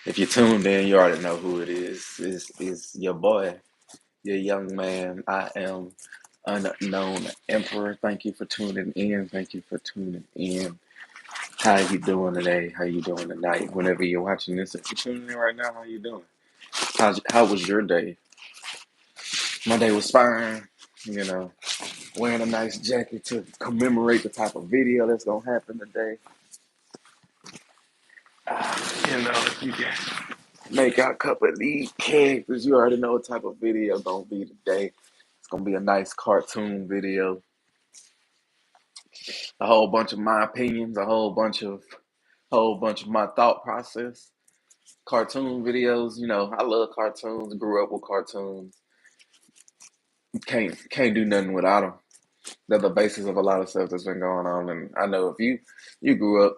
If you tuned in, you already know who it is. Is your boy, your young man. I am unknown emperor. Thank you for tuning in. Thank you for tuning in. How you doing today? How you doing tonight? Whenever you're watching this, if you're tuning in right now, how you doing? How was your day? My day was fine. You know, wearing a nice jacket to commemorate the type of video that's gonna happen today. If you can make out a couple of these characters, you already know what type of video gonna be today. It's gonna be a nice cartoon video. A whole bunch of my opinions, a whole bunch of my thought process. Cartoon videos, I love cartoons. Grew up with cartoons. Can't do nothing without them. They're the basis of a lot of stuff that's been going on. And I know if you grew up,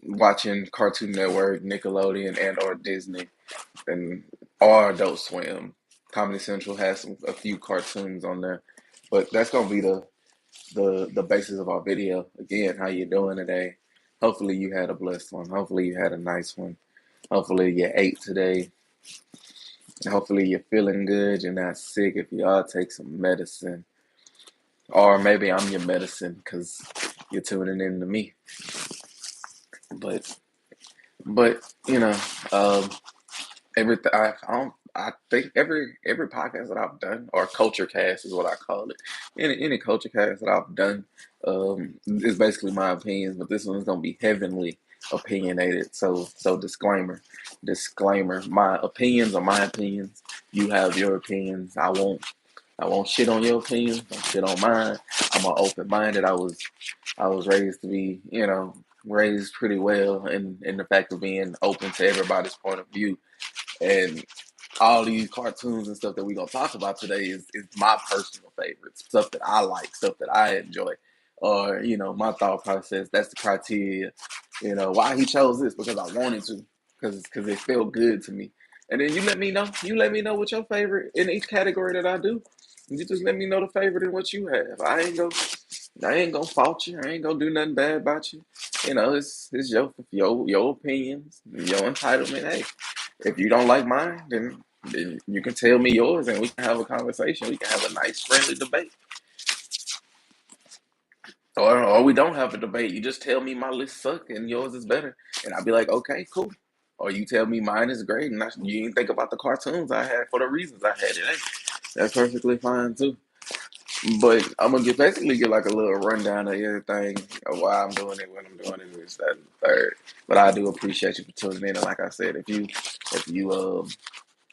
watching Cartoon Network, Nickelodeon, and or Disney, and or Adult Swim. Comedy Central has a few cartoons on there, but that's gonna be the basis of our video. Again, how you doing today? Hopefully you had a blessed one. Hopefully you had a nice one. Hopefully you ate today. Hopefully you're feeling good. You're not sick. If you are, take some medicine. Or maybe I'm your medicine because you're tuning in to me. But but um, everything I think every podcast that I've done, or culture cast is what I call it. Any culture cast that I've done, is basically my opinions, but this one's gonna be heavenly opinionated. So disclaimer. My opinions are my opinions. You have your opinions. I won't shit on your opinions. Don't shit on mine. I'm an open minded. I was raised to be, raised pretty well in the fact of being open to everybody's point of view. And all these cartoons and stuff that we're gonna talk about today is my personal favorites, stuff that I like, stuff that I enjoy, or my thought process. That's the criteria. Why he chose this, because I wanted to, because it felt good to me. And then you let me know. You let me know what your favorite in each category that I do. You just let me know the favorite in what you have. I ain't gonna fault you. I ain't gonna do nothing bad about you. It's your opinions, your entitlement. Hey, if you don't like mine, then you can tell me yours, and we can have a conversation. We can have a nice, friendly debate, or we don't have a debate. You just tell me my list suck and yours is better, and I'll be like, okay, cool. Or you tell me mine is great, and you didn't think about the cartoons I had for the reasons I had it. Hey, that's perfectly fine too. But I'm gonna basically get like a little rundown of everything, of why I'm doing it, when I'm doing it, this, that, and the third. But I do appreciate you for tuning in. And like I said, if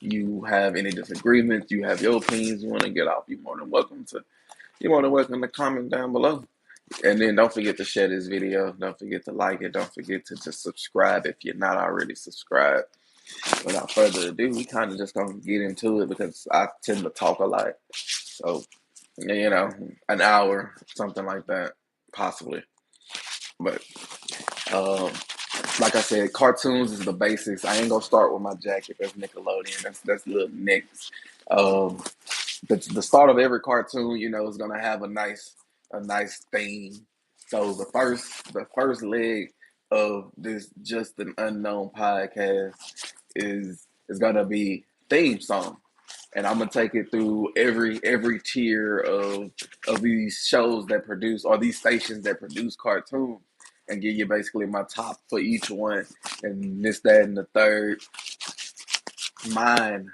you have any disagreements, you have your opinions, you want to get off, you're more than welcome to comment down below. And then don't forget to share this video. Don't forget to like it. Don't forget to just subscribe if you're not already subscribed. Without further ado, we kind of just gonna get into it because I tend to talk a lot. So, an hour, something like that, possibly. But um, like I said, cartoons is the basics. I ain't gonna start with my jacket. That's Nickelodeon. That's little Nicks. Um, the start of every cartoon, is gonna have a nice theme. So the first leg of this Just an Unknown podcast is gonna be theme song, and I'm gonna take it through every tier of these shows that produce, or these stations that produce cartoons, and give you basically my top for each one, and this, that, and the third. Mine,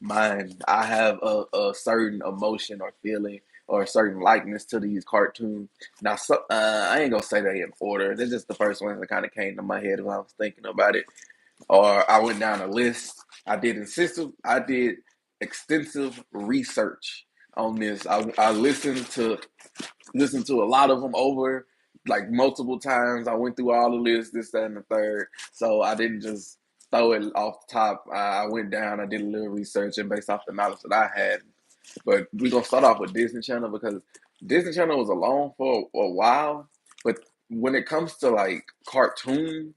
mine. I have a certain emotion or feeling or a certain likeness to these cartoons. Now, I ain't gonna say they in order. They're just the first ones that kind of came to my head when I was thinking about it. Or I went down a list. I did extensive research on this. I listened to a lot of them over, like, multiple times. I went through all the lists, this, that, and the third. So I didn't just throw it off the top. I went down, I did a little research, and based off the knowledge that I had. But we're gonna start off with Disney Channel because Disney Channel was alone for a while. But when it comes to like cartoons,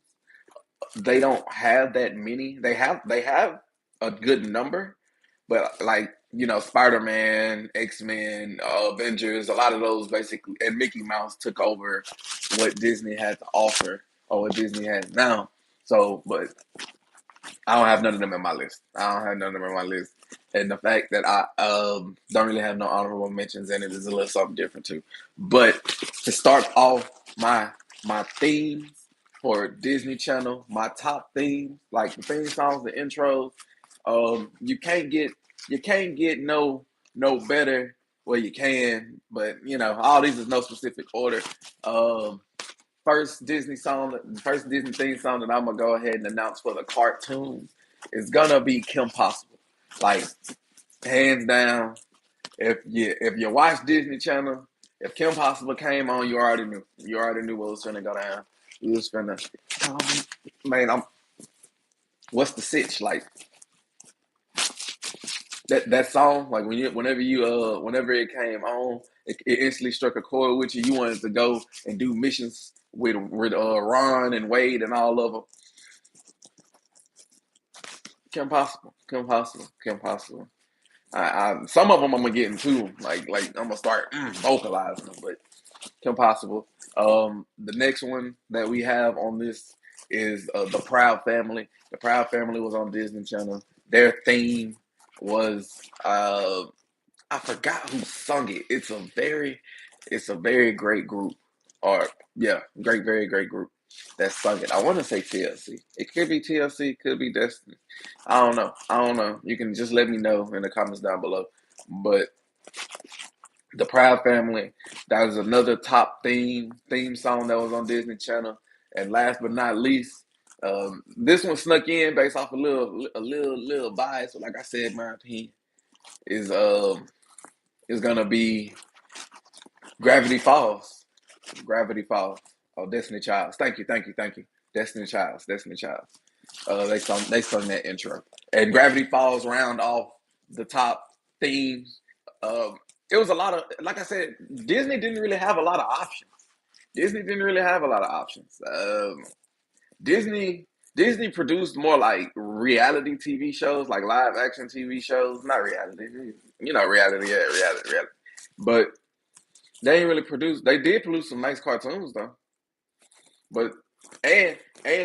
they don't have that many. They have a good number, but like, Spider Man, X-Men, Avengers, a lot of those basically, and Mickey Mouse took over what Disney had to offer, or what Disney has now. So, but I don't have none of them in my list. I don't have none of them in my list. And the fact that I don't really have no honorable mentions in it is a little something different too. But to start off my themes for Disney Channel, my top themes, like the theme songs, the intros, you can't get no better. Well, you can, but you know, all these is no specific order. Um, first Disney theme song that I'm gonna go ahead and announce for the cartoon is gonna be Kim Possible. Like hands down, if you watch Disney Channel, if Kim Possible came on, you already knew. You already knew what was gonna go down. You was gonna, man. What's the sitch like? That song, like whenever it came on, it instantly struck a chord with you. You wanted to go and do missions with Ron and Wade and all of them. Kim Possible, Kim Possible, Kim Possible. Some of them I'm gonna get into, like I'm gonna start vocalizing them, but Kim Possible. The next one that we have on this is the Proud Family. The Proud Family was on Disney Channel. Their theme was I forgot who sung it. It's a very great group, or yeah, very great group that sung it. I want to say TLC. It could be TLC, it could be Destiny. I don't know. I don't know. You can just let me know in the comments down below. But the Proud Family, that was another top theme song that was on Disney Channel. And last but not least, this one snuck in based off a little bias. So like I said, my opinion is gonna be Gravity Falls. Gravity Falls. Oh, Destiny Childs. Thank you. Destiny Childs. They sung that intro. And Gravity Falls round off the top themes. It was a lot of, like I said, Disney didn't really have a lot of options. Disney didn't really have a lot of options. Disney Disney produced more like reality TV shows, like live action TV shows. Not reality, reality, yeah, reality. But they ain't really produce. They did produce some nice cartoons though. But and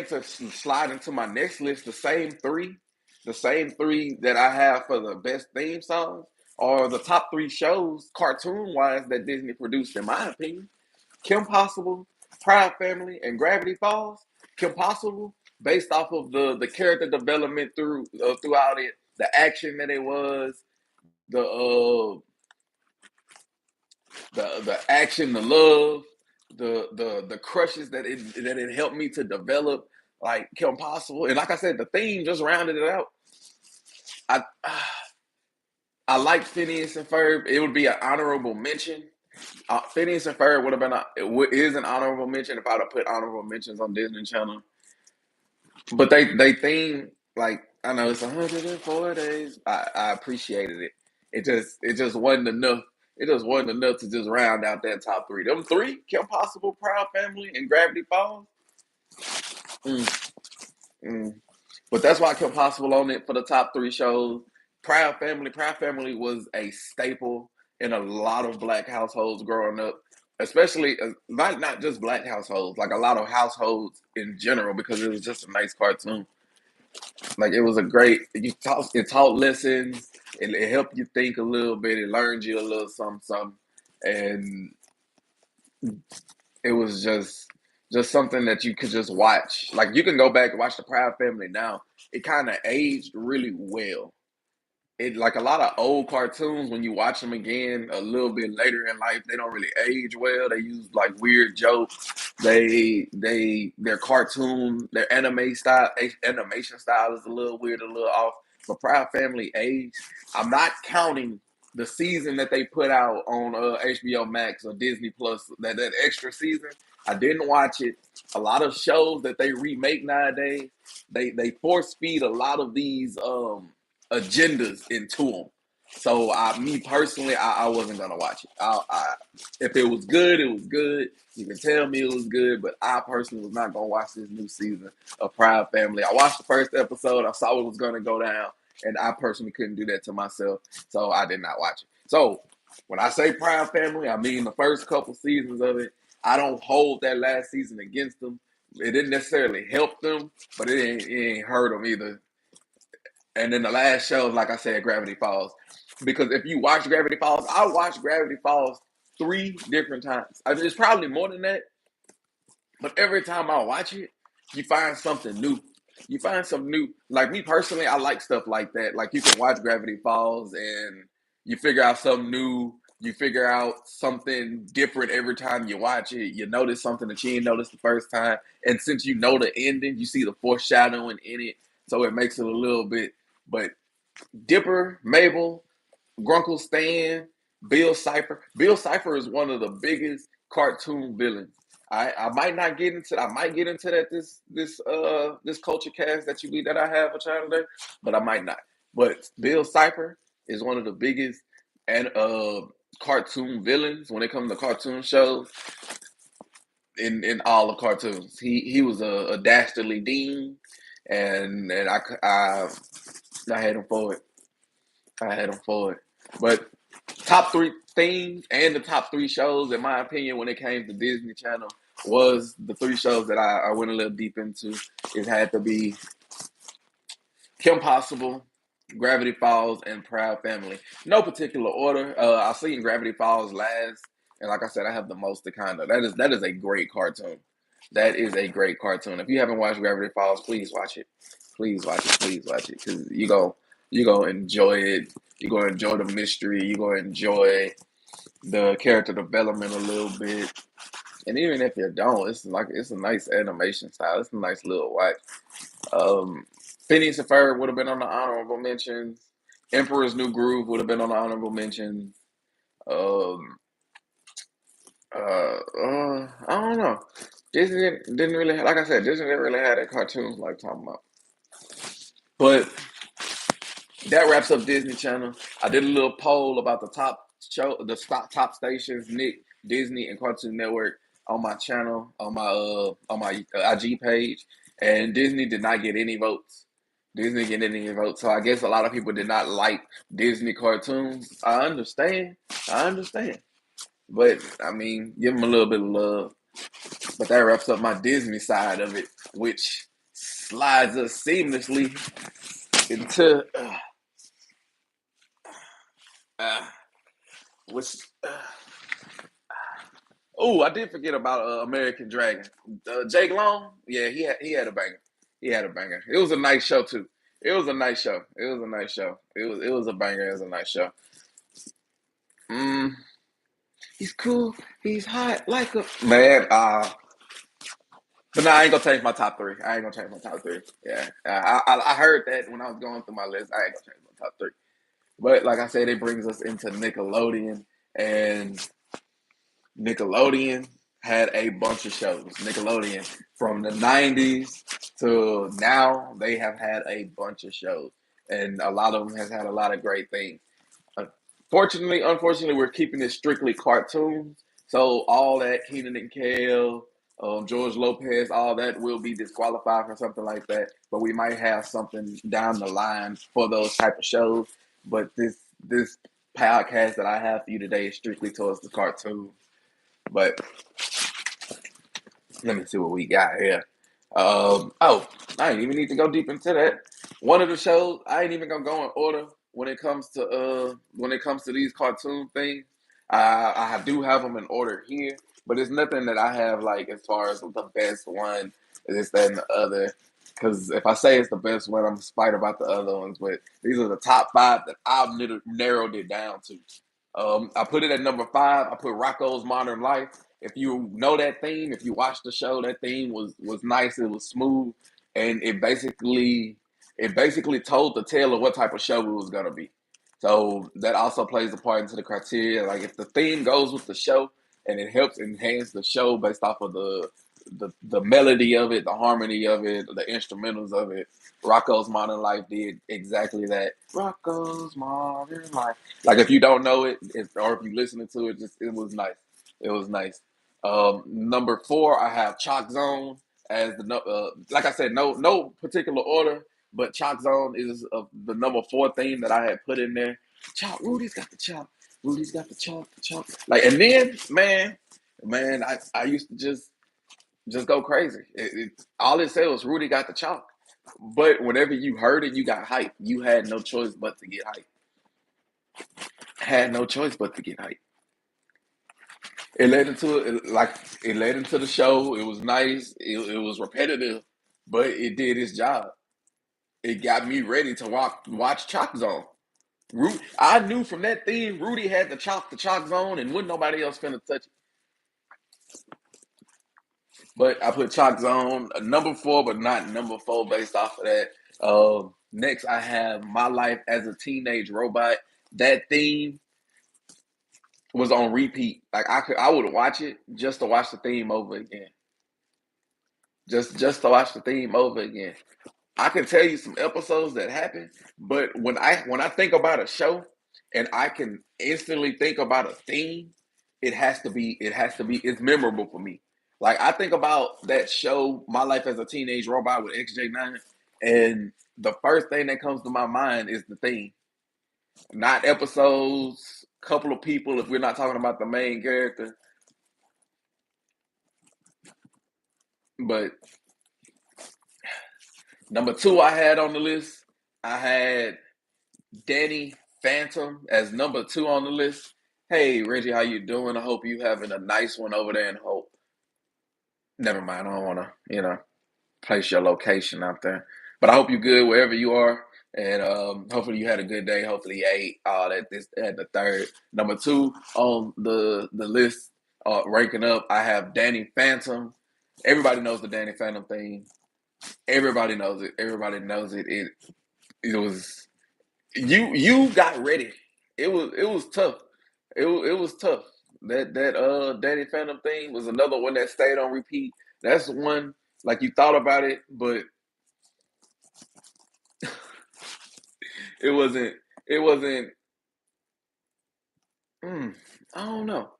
to slide into my next list, the same three that I have for the best theme songs are the top three shows, cartoon wise, that Disney produced, in my opinion. Kim Possible, Proud Family, and Gravity Falls. Kim Possible, based off of the character development throughout it, the action that it was, the the action, the love, the crushes that it helped me to develop, like Kim Possible, and like I said, the theme just rounded it out. I I like Phineas and Ferb. It would be an honorable mention. Phineas and Ferb would have been is an honorable mention if I'd have put honorable mentions on Disney Channel. But they theme, like, I know it's 104 days. I appreciated it. It just wasn't enough. It just wasn't enough to just round out that top three. Them three, Kim Possible, Proud Family, and Gravity Falls. Mm, mm. But that's why I kept Possible on it for the top three shows. Proud Family was a staple in a lot of black households growing up, especially not just black households, like a lot of households in general, because it was just a nice cartoon. Like it was a great. It taught lessons. It helped you think a little bit. It learned you a little something, and it was just something that you could just watch. Like you can go back and watch the Proud Family now. It kind of aged really well. It, like a lot of old cartoons, when you watch them again a little bit later in life, they don't really age well. They use like weird jokes. Their cartoon, their animation style is a little weird, a little off. But Proud Family age. I'm not counting the season that they put out on HBO Max or Disney Plus, that extra season. I didn't watch it. A lot of shows that they remake nowadays, they force feed a lot of these agendas into them. So, me personally, I wasn't gonna watch it. If it was good, it was good. You can tell me it was good, but I personally was not gonna watch this new season of Proud Family. I watched the first episode. I saw what was gonna go down, and I personally couldn't do that to myself, so I did not watch it. So, when I say Proud Family, I mean the first couple seasons of it. I don't hold that last season against them. It didn't necessarily help them, but it ain't hurt them either. And then the last show, like I said, Gravity Falls. Because if you watch Gravity Falls, I watched Gravity Falls 3 different times. I mean, it's probably more than that, but every time I watch it, you find something new. You find something new. Like me personally, I like stuff like that. Like you can watch Gravity Falls and you figure out something new. You figure out something different every time you watch it. You notice something that you didn't notice the first time. And since you know the ending, you see the foreshadowing in it. So it makes it a little bit. But Dipper, Mabel, Grunkle Stan, Bill Cipher. Bill Cipher is one of the biggest cartoon villains. I might not get into I might get into that this culture cast that I have a channel there, but I might not. But Bill Cipher is one of the biggest and cartoon villains when it comes to cartoon shows in all the cartoons. He was a dastardly dean, and I had him for it. I had him for it. But top 3 themes and the top 3 shows, in my opinion, when it came to Disney Channel, was the 3 shows that I went a little deep into. It had to be Kim Possible, Gravity Falls, and Proud Family. No particular order. I seen Gravity Falls last, and like I said, I have the most to kind of. That is a great cartoon. That is a great cartoon. If you haven't watched Gravity Falls, please watch it. Please watch it. Please watch it because you go enjoy it. You gonna enjoy the mystery. You gonna enjoy the character development a little bit. And even if you don't, it's a nice animation style. It's a nice little watch. Um, Phineas and Ferb would have been on the honorable mentions. Emperor's New Groove would have been on the honorable mentions. Um, I don't know. Disney didn't really, like I said, Disney didn't really have that cartoons like talking about. But that wraps up Disney Channel. I did a little poll about top stations, Nick, Disney, and Cartoon Network on my channel, on my IG page, and Disney did not get any votes. Disney get any votes, so I guess a lot of people did not like Disney cartoons. I understand, but I mean, give them a little bit of love. But that wraps up my Disney side of it, which slides us seamlessly into uh, which. Oh, I did forget about American Dragon. Jake Long, yeah, he had a banger. He had a banger. It was a nice show too. It was a nice show. It was a nice show. It was a banger. It was a nice show. Mm, he's cool. He's hot like a man. But no, I ain't gonna change my top 3. I ain't gonna change my top 3. Yeah, I heard that when I was going through my list. I ain't gonna change my top 3. But like I said, it brings us into Nickelodeon, and Nickelodeon had a bunch of shows. Nickelodeon from the 90s to now, they have had a bunch of shows. And a lot of them has had a lot of great things. Unfortunately, we're keeping it strictly cartoons. So all that Keenan and Kel, George Lopez, all that will be disqualified for something like that. But we might have something down the line for those type of shows. But this podcast that I have for you today is strictly towards the cartoons. But let me see what we got here. Oh, I ain't even need to go deep into that. One of the shows I ain't even gonna go in order when it comes to these cartoon things. I do have them in order here, but it's nothing that I have like as far as the best one, this, that, and the other. Because if I say it's the best one, I'm spite about the other ones. But these are the top 5 that I've narrowed it down to. I put it at number 5. I put Rocko's Modern Life. If you know that theme, if you watch the show, that theme was nice. It was smooth, and it basically told the tale of what type of show it was gonna be. So that also plays a part into the criteria. Like if the theme goes with the show and it helps enhance the show based off of the melody of it, the harmony of it, the instrumentals of it. Rocco's Modern Life did exactly that. Rocco's Modern Life. Like if you don't know it, or if you listening to it, just it was nice. It was nice. Number 4, I have Chalk Zone as like I said, no particular order, but Chalk Zone is the number 4 theme that I had put in there. Chalk, Rudy's got the chalk. Rudy's got the chalk, the chalk. Like and then, man, I used to just go crazy. All it said was Rudy got the chalk. But whenever you heard it, you got hype. You had no choice but to get hype. Had no choice but to get hype. It led into it led into the show. It was nice. It was repetitive, but it did its job. It got me ready to watch Chalk Zone. I knew from that theme Rudy had to chop the Chalk Zone, and wouldn't nobody else finna touch it. But I put Chalk Zone number 4, but not number 4 based off of that. Next, I have My Life as a Teenage Robot. That theme was on repeat. Like I would watch it just to watch the theme over again. Just to watch the theme over again. I can tell you some episodes that happen, but when I think about a show and I can instantly think about a theme, it has to be it's memorable for me. Like I think about that show, My Life as a Teenage Robot with XJ9, and the first thing that comes to my mind is the theme. Not episodes, couple of people if we're not talking about the main character. But number 2 I had on the list, I had Danny Phantom as number 2 on the list. Hey Reggie, how you doing? I hope you having a nice one over there in Hope. Never mind, I don't want to, place your location out there. But I hope you're good wherever you are, and hopefully you had a good day. Hopefully you ate all that. This at the third, number 2 on the list, ranking up. I have Danny Phantom. Everybody knows the Danny Phantom thing. Everybody knows it. Everybody knows it. It was you got ready. It was tough. It was tough. That Danny Phantom thing was another one that stayed on repeat. That's one like you thought about it, but it wasn't. It wasn't. Mm, I don't know.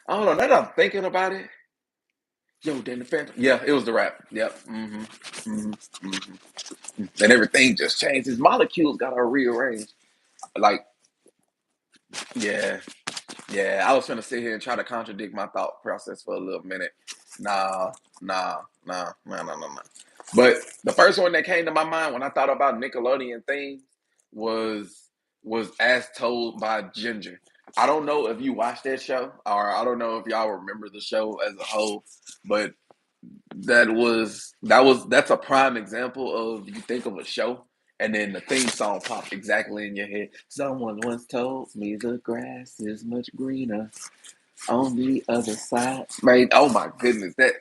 I don't know. Now that I'm thinking about it, yo, Danny Phantom. Yeah, it was the rap. Yep. And everything just changed. His molecules got all rearranged. Like, yeah, yeah, I was trying to sit here and try to contradict my thought process for a little minute. Nah, nah. But the first one that came to my mind when I thought about Nickelodeon things was was As Told by Ginger. I don't know if you watched that show, or I don't know if y'all remember the show as a whole, but that's a prime example of you think of a show and then the theme song popped exactly in your head. Someone once told me the grass is much greener on the other side. Man, oh my goodness, that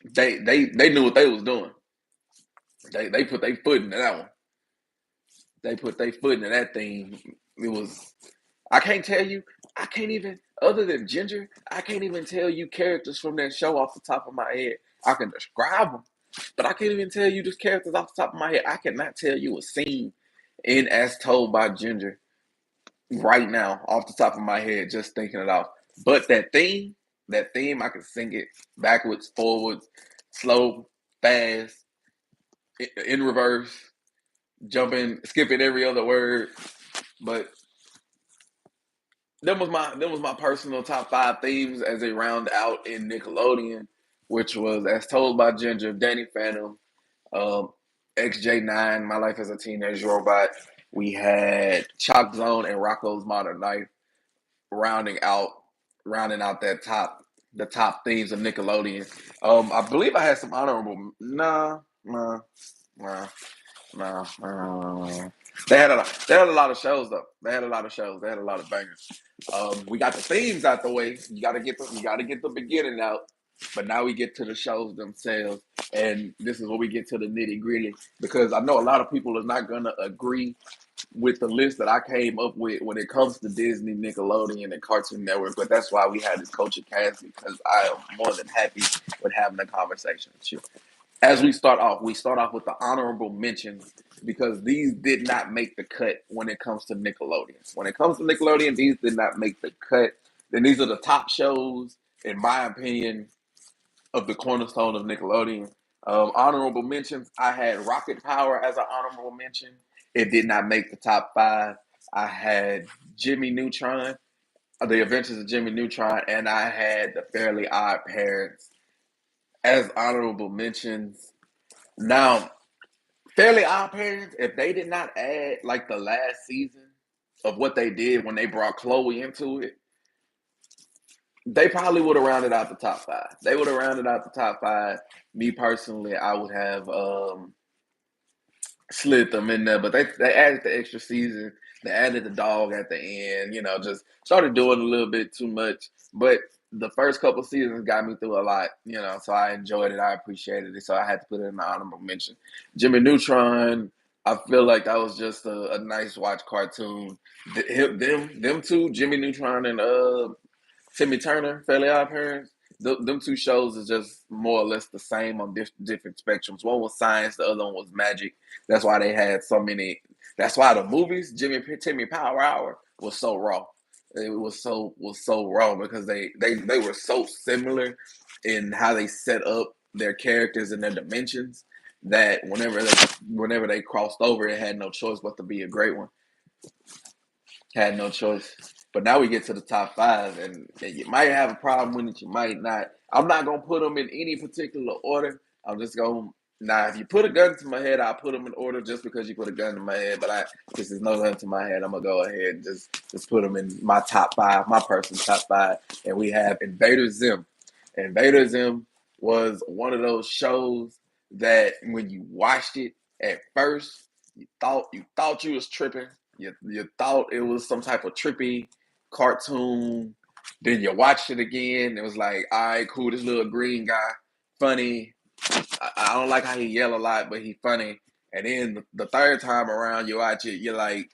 they knew what they was doing. They put their foot in that one. They put their foot in that thing. It was I can't tell you. I can't even, other than Ginger, I can't even tell you characters from that show off the top of my head. I can describe them, but I can't even tell you just characters off the top of my head. I cannot tell you a scene in As Told by Ginger right now off the top of my head, just thinking it off. But that theme, I can sing it backwards, forwards, slow, fast, in reverse, jumping, skipping every other word. But them was my personal top 5 themes as they round out in Nickelodeon, which was As Told by Ginger, Danny Phantom, um, XJ9, My Life as a Teenage Robot. We had Chalk Zone and Rocco's Modern Life rounding out rounding out the top themes of Nickelodeon. I believe I had some honorable. Nah, nah. They had a lot of shows though. They had a lot of shows. They had a lot of bangers. We got the themes out the way. You gotta get the beginning out. But now we get to the shows themselves, and this is where we get to the nitty gritty. Because I know a lot of people are not gonna agree with the list that I came up with when it comes to Disney, Nickelodeon, and Cartoon Network. But that's why we had this culture cast because I am more than happy with having a conversation with you. As we start off with the honorable mentions because these did not make the cut when it comes to Nickelodeon. When it comes to Nickelodeon, these did not make the cut. Then these are the top shows, in my opinion, of the cornerstone of Nickelodeon. Honorable mentions, I had Rocket Power as an honorable mention. It did not make the top 5. I had Jimmy Neutron, The Adventures of Jimmy Neutron, and I had The Fairly Odd Parents as honorable mentions. Now, Fairly Odd Parents, if they did not add like the last season of what they did when they brought Chloe into it, they probably would have rounded out the top five. They would have rounded out the top five. Me personally, I would have slid them in there, but they added the extra season. They added the dog at the end. Just started doing a little bit too much. But the first couple seasons got me through a lot. So I enjoyed it. I appreciated it. So I had to put it in the honorable mention. Jimmy Neutron. I feel like that was just a nice watch cartoon. Them two, Jimmy Neutron and Timmy Turner, Fairly Odd Parents. Them two shows is just more or less the same on different spectrums. One was science, the other one was magic. That's why they had so many. That's why the movies, Timmy Power Hour, was so raw. It was so raw because they were so similar in how they set up their characters and their dimensions that whenever they crossed over, it had no choice but to be a great one. Had no choice. But now we get to the top five, and you might have a problem with it, you might not. I'm not gonna put them in any particular order. I'm just gonna now. If you put a gun to my head, I'll put them in order just because you put a gun to my head. But since there's no gun to my head, I'm gonna go ahead and just put them in my top five, my personal top five. And we have Invader Zim. Invader Zim was one of those shows that when you watched it at first, you thought you was tripping. You thought it was some type of trippy cartoon. Then you watched it again. It was like, all right, cool. This little green guy, funny. I don't like how he yell a lot, but he funny. And then the third time around, you watch it, you're like,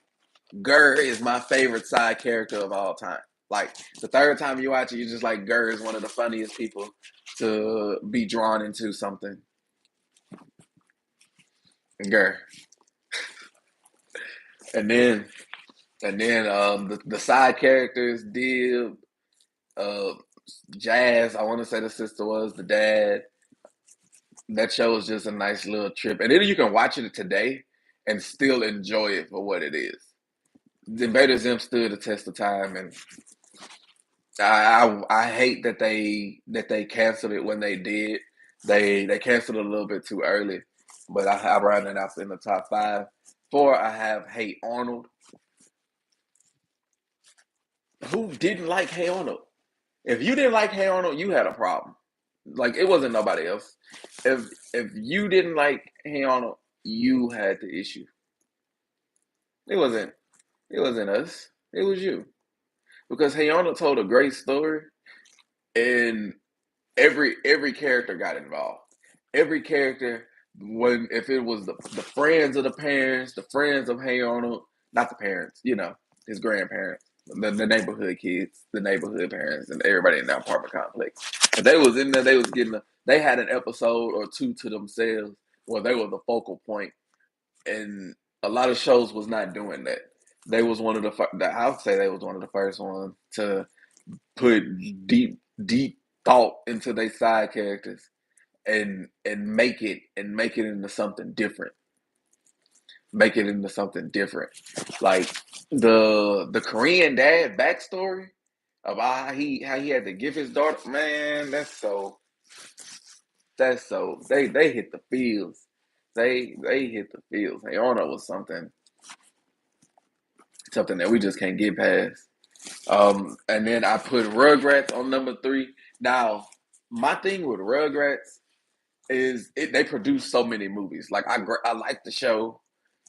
Gurr is my favorite side character of all time. Like the third time you watch it, you're just like, Gurr is one of the funniest people to be drawn into something. Gurr. And then the side characters did uh Jazz, I want to say the sister was the dad. That show is just a nice little trip, and then you can watch it today and still enjoy it for what it is. The Invader Zim stood the test of time, and I hate that they canceled it when they did. They canceled it a little bit too early, but I round it out in the top five. Four, I have Hey Arnold. Who didn't like Hey Arnold? If you didn't like Hey Arnold, you had a problem. Like it wasn't nobody else. If you didn't like Hey Arnold, you had the issue. It wasn't it wasn't us. It was you. Because Hey Arnold told a great story, and every character got involved. Every character, when if it was the friends of the parents, the friends of Hey Arnold, not the parents, his grandparents, the neighborhood kids, the neighborhood parents, and everybody in the apartment complex. If they was in there, they was they had an episode or two to themselves where they were the focal point, and a lot of shows was not doing that. They was one of I would say they was one of the first ones to put deep thought into their side characters and make it into something different. Make it into something different. Like the Korean dad backstory about how he had to give his daughter. Man, that's so they hit the fields. They hit the fields. Hey, Arnold was something that we just can't get past. And then I put Rugrats on number three. Now, my thing with Rugrats is they produce so many movies. Like I like the show.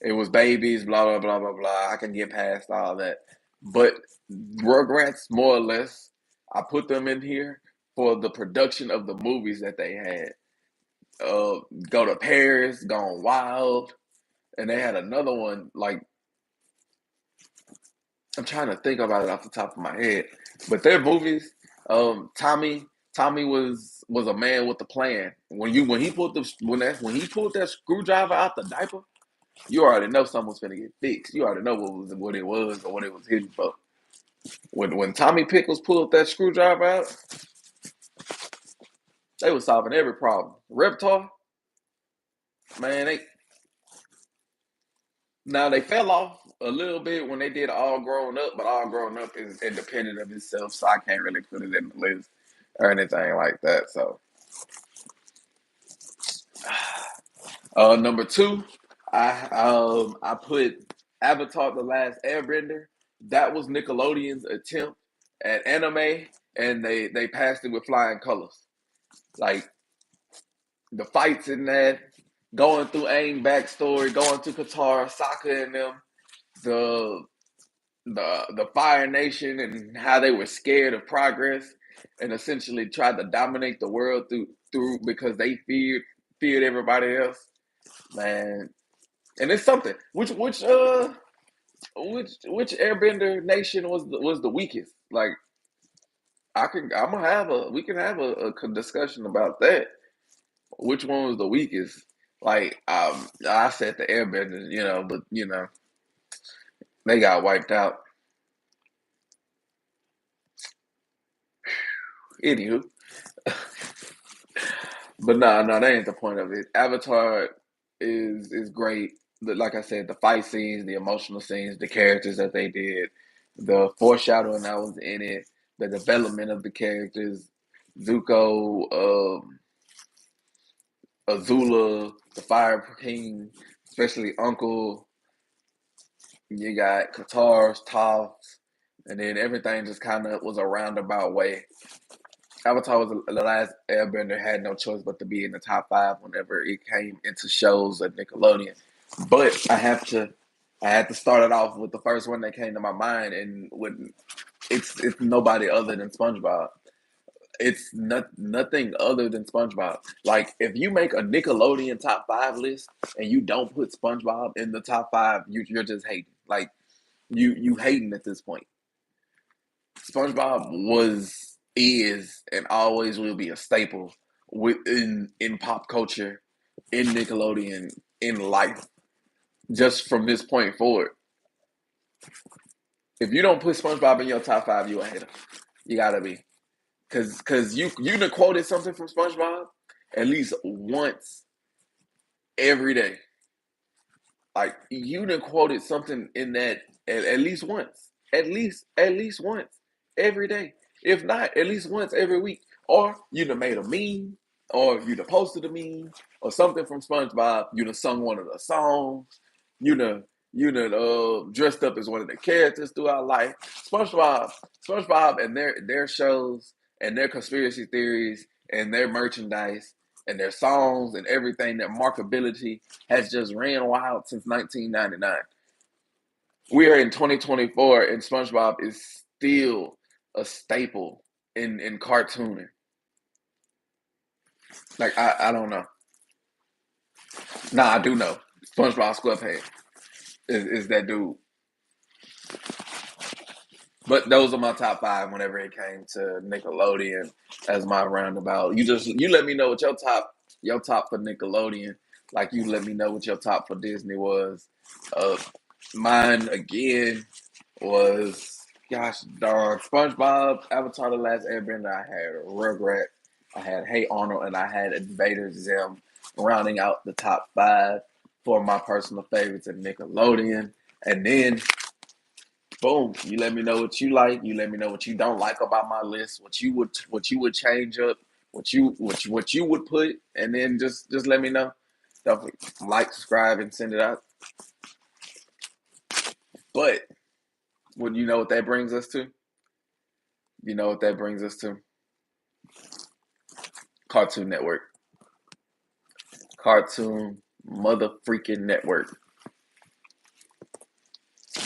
It was babies, blah blah blah blah blah. I can get past all that, but Rugrats, more or less, I put them in here for the production of the movies that they had. Go to Paris, Gone Wild, and they had another one. Like I'm trying to think about it off the top of my head, but their movies. Tommy was a man with a plan. When he pulled that screwdriver out the diaper, you already know something was gonna get fixed. You already know what it was or what it was hidden for. When Tommy Pickles pulled that screwdriver out, they was solving every problem. Reptar, man, they fell off a little bit when they did All Grown Up, but All Grown Up is independent of itself, so I can't really put it in the list or anything like that. So Number two, I put Avatar: The Last Airbender. That was Nickelodeon's attempt at anime, and they passed it with flying colors. Like the fights in that, going through Aang backstory, going to Qatar, Sokka and them, the the Fire Nation and how they were scared of progress and essentially tried to dominate the world through because they feared everybody else. Man, and it's something. Which Airbender nation was the weakest? Like I'm gonna have a we can have a discussion about that. Which one was the weakest? Like I said the Airbenders, but they got wiped out. Anywho, but no, that ain't the point of it. Avatar is great. Like I said, the fight scenes, the emotional scenes, the characters that they did, the foreshadowing that was in it, the development of the characters, Zuko, Azula, the Fire King, especially Uncle. You got Qatar's, Tophs, and then everything just kind of was a roundabout way. Avatar was the last Airbender had no choice but to be in the top five whenever it came into shows at Nickelodeon. But I had to start it off with the first one that came to my mind, and it's nobody other than SpongeBob. It's nothing other than SpongeBob. Like if you make a Nickelodeon top five list and you don't put SpongeBob in the top five, you're just hating. Like you hating at this point. SpongeBob is and always will be a staple in pop culture, in Nickelodeon, in life. Just from this point forward, if you don't put SpongeBob in your top five, you a hater. You gotta be, cause you done quoted something from SpongeBob at least once every day. Like you done quoted something in that at least once, at least once every day. If not, at least once every week. Or you done made a meme, or you done posted a meme, or something from SpongeBob. You done sung one of the songs. You done dressed up as one of the characters throughout life. SpongeBob, and their shows and their conspiracy theories and their merchandise and their songs and everything, their markability has just ran wild since 1999. We are in 2024, and SpongeBob is still a staple in cartooning. Like I don't know. Nah, I do know. SpongeBob SquarePants is that dude. But those are my top five whenever it came to Nickelodeon as my roundabout. You let me know what your top for Nickelodeon, like you let me know what your top for Disney was. Uh, Mine again was gosh darn SpongeBob, Avatar: The Last Airbender. I had Rugrat, I had Hey Arnold, and I had Invader Zim rounding out the top five for my personal favorites at Nickelodeon. And then boom, you let me know what you like. You let me know what you don't like about my list. What you would change up. What you would put, and then just let me know. Definitely like, subscribe, and send it out. But would you know what that brings us to? You know what that brings us to? Cartoon Network. Cartoon mother freaking network.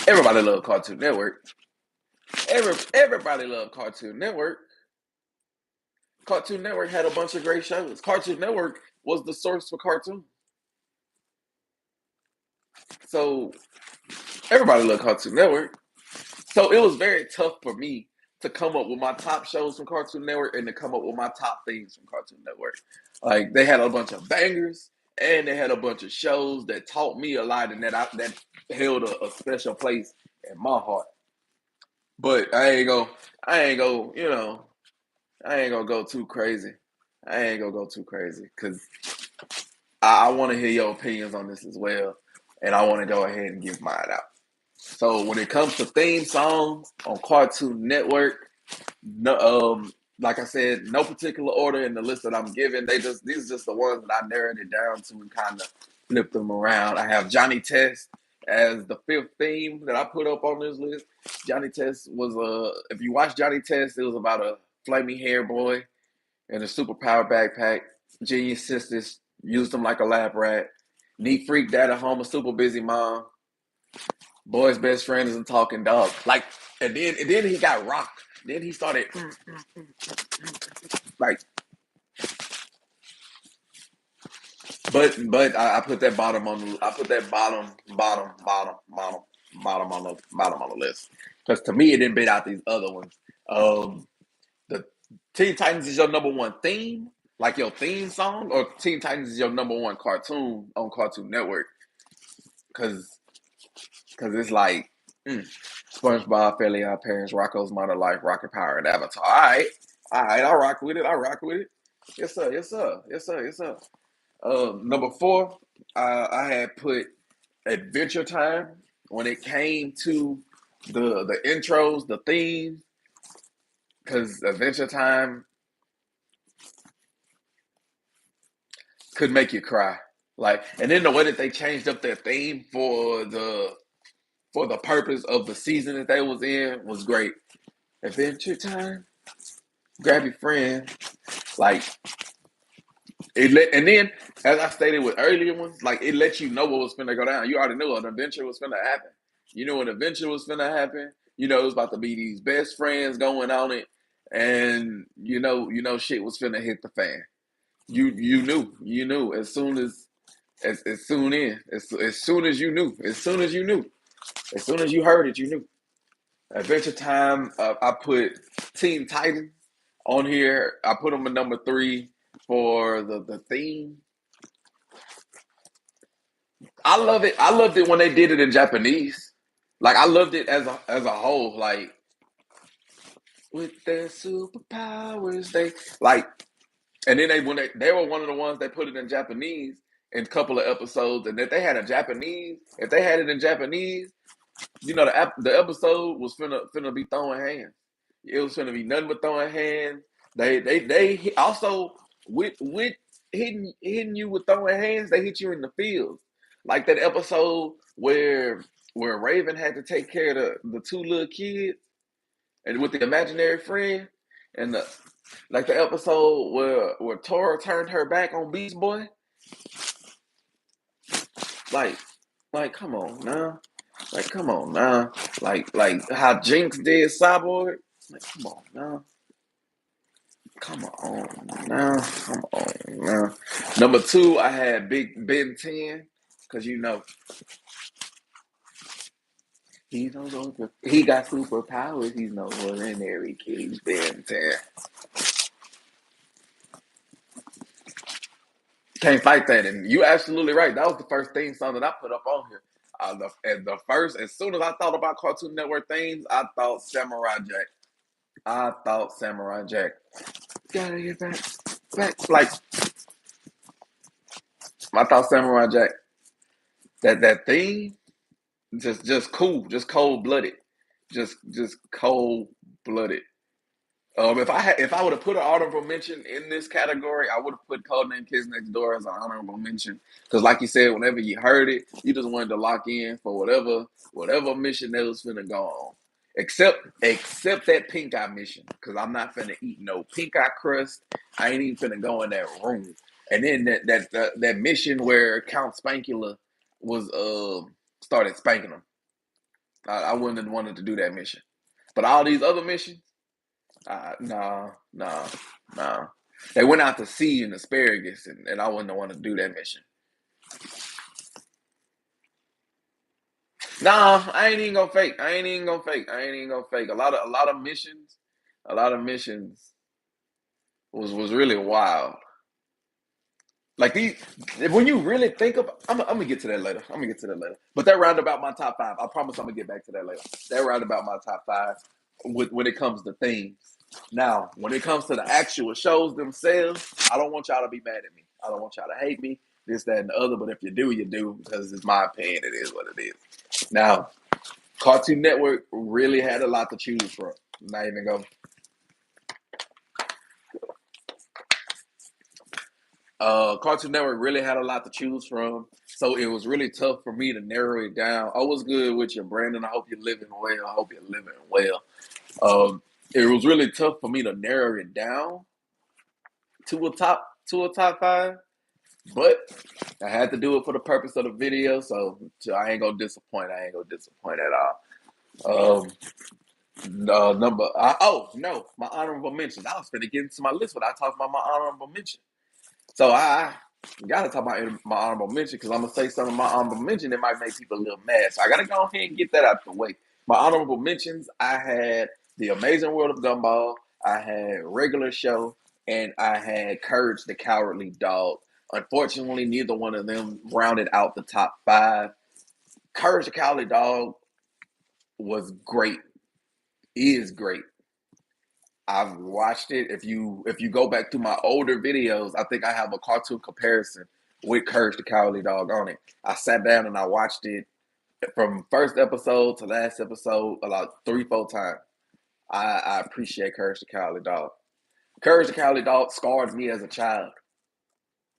Everybody love Cartoon Network. Everybody love Cartoon Network. Cartoon Network had a bunch of great shows. Cartoon Network was the source for cartoons. So everybody loved Cartoon Network. So it was very tough for me to come up with my top shows from Cartoon Network and to come up with my top things from Cartoon Network. Like they had a bunch of bangers and they had a bunch of shows that taught me a lot and that held a special place in my heart. But I ain't go, I ain't gonna go too crazy. I ain't gonna go too crazy because I want to hear your opinions on this as well, and I want to go ahead and give mine out. So when it comes to theme songs on Cartoon Network, no, like I said, no particular order in the list that I'm giving. These are just the ones that I narrowed it down to and kind of flip them around. I have Johnny Test as the fifth theme that I put up on this list. Johnny Test was if you watch Johnny Test, it was about a flaming hair boy in a superpower backpack. Genius sisters used him like a lab rat. Neat freak dad at home, a super busy mom. Boy's best friend is a talking dog. Like, and then he got rocked. Then he started like, but I put that bottom on the I put that bottom on the list because to me it didn't beat out these other ones. The Teen Titans is your number one theme, like your theme song, or Teen Titans is your number one cartoon on Cartoon Network because it's like SpongeBob, Fairly Odd Parents, Rocko's Modern Life, Rocket Power, and Avatar. All right, I rock with it. I rock with it. Yes sir, yes sir, yes sir, yes sir. Number four, I had put Adventure Time when it came to the intros, the themes, because Adventure Time could make you cry. Like, and then the way that they changed up their theme for the purpose of the season that they was in was great. Adventure Time, grab your friend, like and then as I stated with earlier ones, like it let you know what was finna go down. You already knew an adventure was finna happen. You knew an adventure was finna happen. You know it was about to be these best friends going on it, and shit was finna hit the fan. You knew as soon as soon as you knew, as soon as you heard it, you knew. Adventure Time. I put Teen Titans on here. I put them at number three for the theme. I love it. I loved it when they did it in Japanese. Like I loved it as a whole. Like with their superpowers, they like. And then they were one of the ones that put it in Japanese in a couple of episodes. And if they had it in Japanese, the episode was finna be throwing hands. It was finna be nothing but throwing hands. They also with hitting you with throwing hands. They hit you in the fields, like that episode where Raven had to take care of the two little kids and with the imaginary friend, and the episode where Tora turned her back on Beast Boy. Like come on now. Like, come on now. Like how Jinx did Cyborg. Like, come on now. Come on now. Come on now. Number two, I had Big Ben 10. Because he got superpowers. He's no ordinary kid. He's Ben 10. Can't fight that. And you absolutely right. That was the first theme song that I put up on here. As soon as I thought about Cartoon Network themes, I thought Samurai Jack. Gotta get back. Like I thought Samurai Jack. That theme, just cool, just cold blooded, just cold blooded. If I would have put an honorable mention in this category, I would have put Codename Kids Next Door as an honorable mention. Because, like you said, whenever you heard it, you just wanted to lock in for whatever mission that was finna go on. Except that pink eye mission, because I'm not finna eat no pink eye crust. I ain't even finna go in that room. And then that mission where Count Spankula was started spanking them. I wouldn't have wanted to do that mission. But all these other missions. No. They went out to sea in asparagus, and I wouldn't want to do that mission. Nah, I ain't even gonna fake. A lot of missions was really wild. Like these, when you really think of, I'm gonna get to that later. But that round about my top five. I promise I'm gonna get back to that later. That round about my top five when it comes to themes. Now, when it comes to the actual shows themselves, I don't want y'all to be mad at me. I don't want y'all to hate me. This, that, and the other. But if you do, you do because it's my opinion. It is what it is. Now, Cartoon Network really had a lot to choose from. Not even go. Cartoon Network really had a lot to choose from. So it was really tough for me to narrow it down. Oh, what's good with you, Brandon? I hope you're living well. I hope you're living well. Um, it was really tough for me to narrow it down to a top five, but I had to do it for the purpose of the video. So I ain't gonna disappoint. I ain't gonna disappoint at all. Oh no, my honorable mentions. I was finna get into my list without talking about my honorable mention. So I gotta talk about my honorable mention because I'm gonna say some of my honorable mention that might make people a little mad. So I gotta go ahead and get that out the way. My honorable mentions: I had The Amazing World of Gumball, I had Regular Show, and I had Courage the Cowardly Dog. Unfortunately, neither one of them rounded out the top five. Courage the Cowardly Dog was great, is great. I've watched it. If you go back to my older videos, I think I have a cartoon comparison with Courage the Cowardly Dog on it. I sat down and I watched it from first episode to last episode about 3, 4 times. I appreciate Courage the Cowardly Dog. Courage the Cowardly Dog scarred me as a child.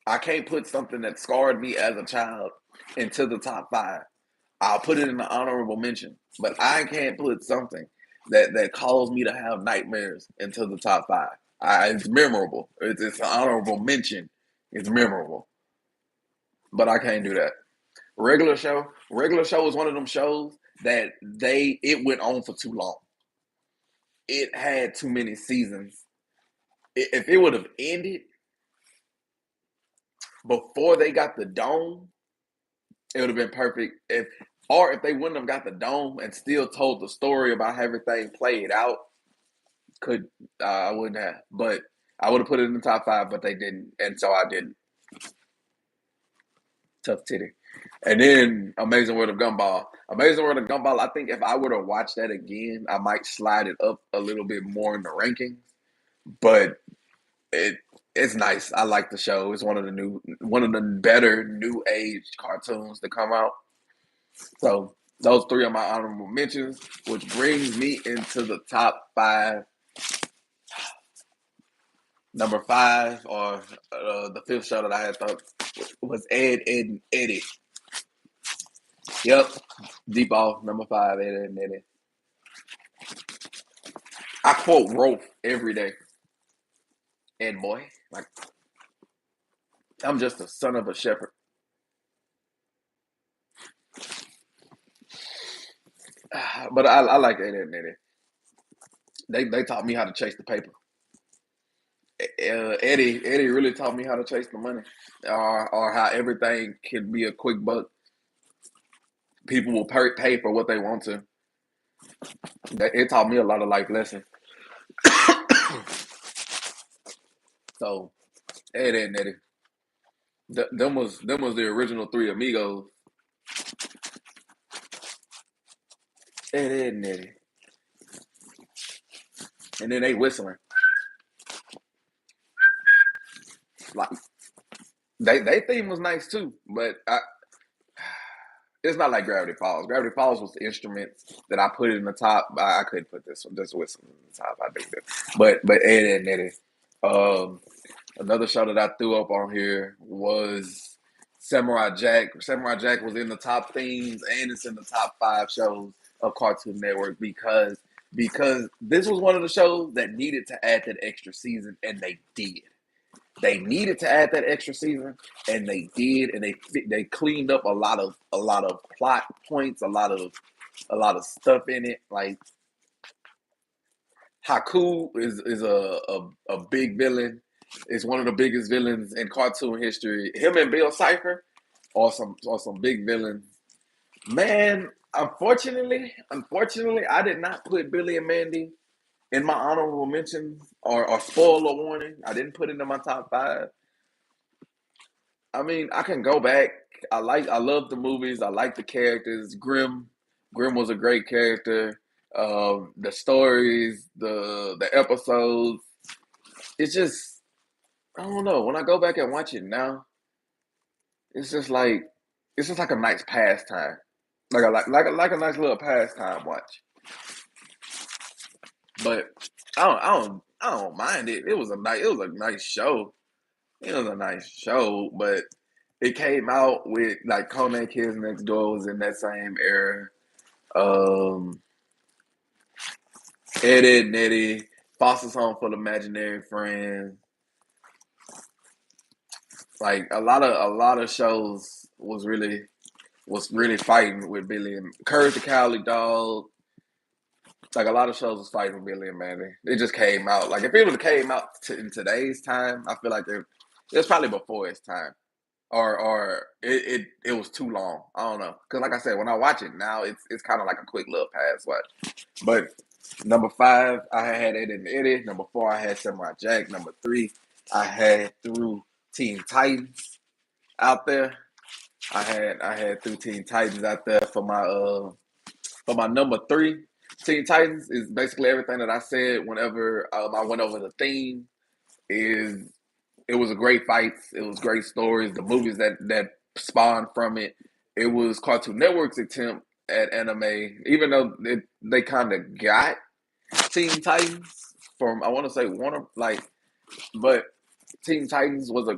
I can't put something that scarred me as a child into the top five. I'll put it in the honorable mention, but I can't put something that caused me to have nightmares into the top five. It's memorable. It's an honorable mention. It's memorable, but I can't do that. Regular show is one of them shows that it went on for too long. It had too many seasons. If it would have ended before they got the dome, it would have been perfect. If they wouldn't have got the dome and still told the story about how everything played out, could I wouldn't have. But I would have put it in the top five, but they didn't, and so I didn't. Tough titty. And then Amazing World of Gumball. Amazing World of Gumball. I think if I were to watch that again, I might slide it up a little bit more in the rankings. But it's nice. I like the show. It's one of the better new age cartoons to come out. So those three are my honorable mentions, which brings me into the top five. Number five, or the fifth show that I had thought was Ed, Ed, and Eddie. Yep, deep off number five, Ed, Ed, and Eddie. I quote Rolf every day. Ed boy, like I'm just a son of a shepherd. But I like Ed, Ed, and Eddie. They taught me how to chase the paper. Eddie really taught me how to chase the money, or how everything can be a quick buck. People will pay for what they want to. It taught me a lot of life lessons. So Eddie and Eddie, them was the original three amigos. Eddie and Eddie, and then they whistling like they theme was nice too, but it's not like Gravity Falls. Gravity Falls was the instruments that I put in the top. I couldn't put this whistling in the top. I think that, but Eddie and Eddie. Um, Another show that I threw up on here was Samurai Jack. Samurai Jack was in the top themes and it's in the top five shows of Cartoon Network because this was one of the shows that needed to add that extra season, and they did. They needed to add that extra season, and they did, and they cleaned up a lot of plot points, a lot of stuff in it. Like Haku is a big villain. Is one of the biggest villains in cartoon history. Him and Bill Cipher are some big villains. Man, unfortunately, I did not put Billy and Mandy in my honorable mentions or spoiler warning. I didn't put it in my top five. I mean, I can go back. I love the movies. I like the characters. Grim was a great character. The stories, the episodes. It's just I don't know. When I go back and watch it now, it's just like a nice pastime, like a nice little pastime watch. But I don't mind it. It was a nice show. It was a nice show, but it came out with like Conan Kids Next Door was in that same era. Um, Eddie and Eddie, Foster's Home for the Imaginary Friends. Like a lot of shows was really fighting with Billy and Courage the Cowardly Dog. Like a lot of shows was fighting with Billy and Mandy. It just came out. Like if it would have came out in today's time, I feel like it's probably before its time, or it was too long. I don't know. Because like I said, when I watch it now, it's kind of like a quick little pass watch. But number five, I had Eddie and Eddie. Number four, I had Samurai Jack. Number three, I had through Teen Titans out there. I had through Teen Titans out there for my number three. Teen Titans is basically everything that I said whenever I went over the theme. Is It was a great fights. It was great stories. The movies that spawned from it. It was Cartoon Network's attempt at anime, even though they kind of got Teen Titans from I want to say Warner, like, but Teen Titans was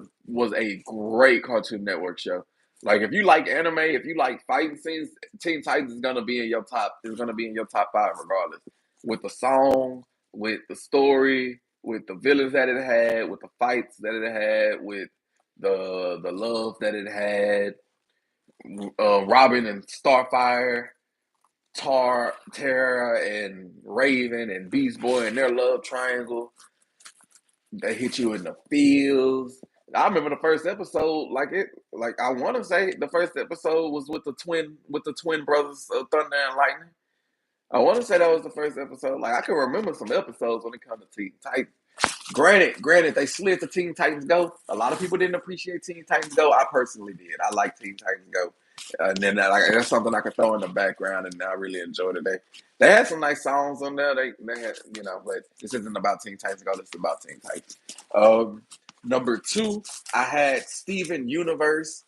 a great Cartoon Network show. Like if you like anime, if you like fighting scenes, Teen Titans is gonna be in your top. Is gonna be in your top five regardless. With the song, with the story, with the villains that it had, with the fights that it had, with the love that it had. Robin and Starfire, Tara and Raven and Beast Boy and their love triangle. They hit you in the feels. I remember the first episode, like I want to say the first episode was with the twin brothers of Thunder and Lightning. I want to say that was the first episode. Like I can remember some episodes when it comes to Teen Titans. Granted, they slid to Teen Titans Go. A lot of people didn't appreciate Teen Titans Go. I personally did. I like Teen Titans Go, and then that's something I could throw in the background, and I really enjoyed it. They had some nice songs on there. They had but this isn't about Teen Titans Go. This is about Teen Titans. Um, Number two, I had Steven Universe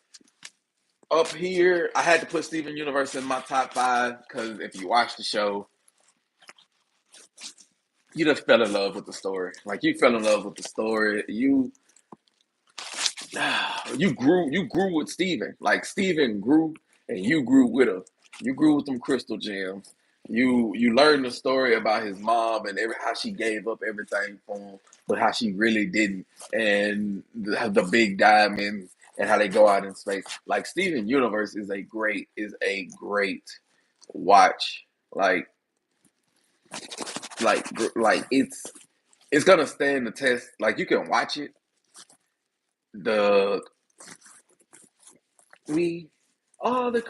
up here. I had to put Steven Universe in my top five because if you watch the show, you just fell in love with the story. Like you fell in love with the story. You grew with Steven. Like Steven grew and you grew with him. You grew with them crystal gems. You learned the story about his mom and how she gave up everything for him, but how she really didn't, and the big diamonds and how they go out in space. Like Steven Universe is a great watch. Like it's gonna stand the test. Like you can watch it. The We are the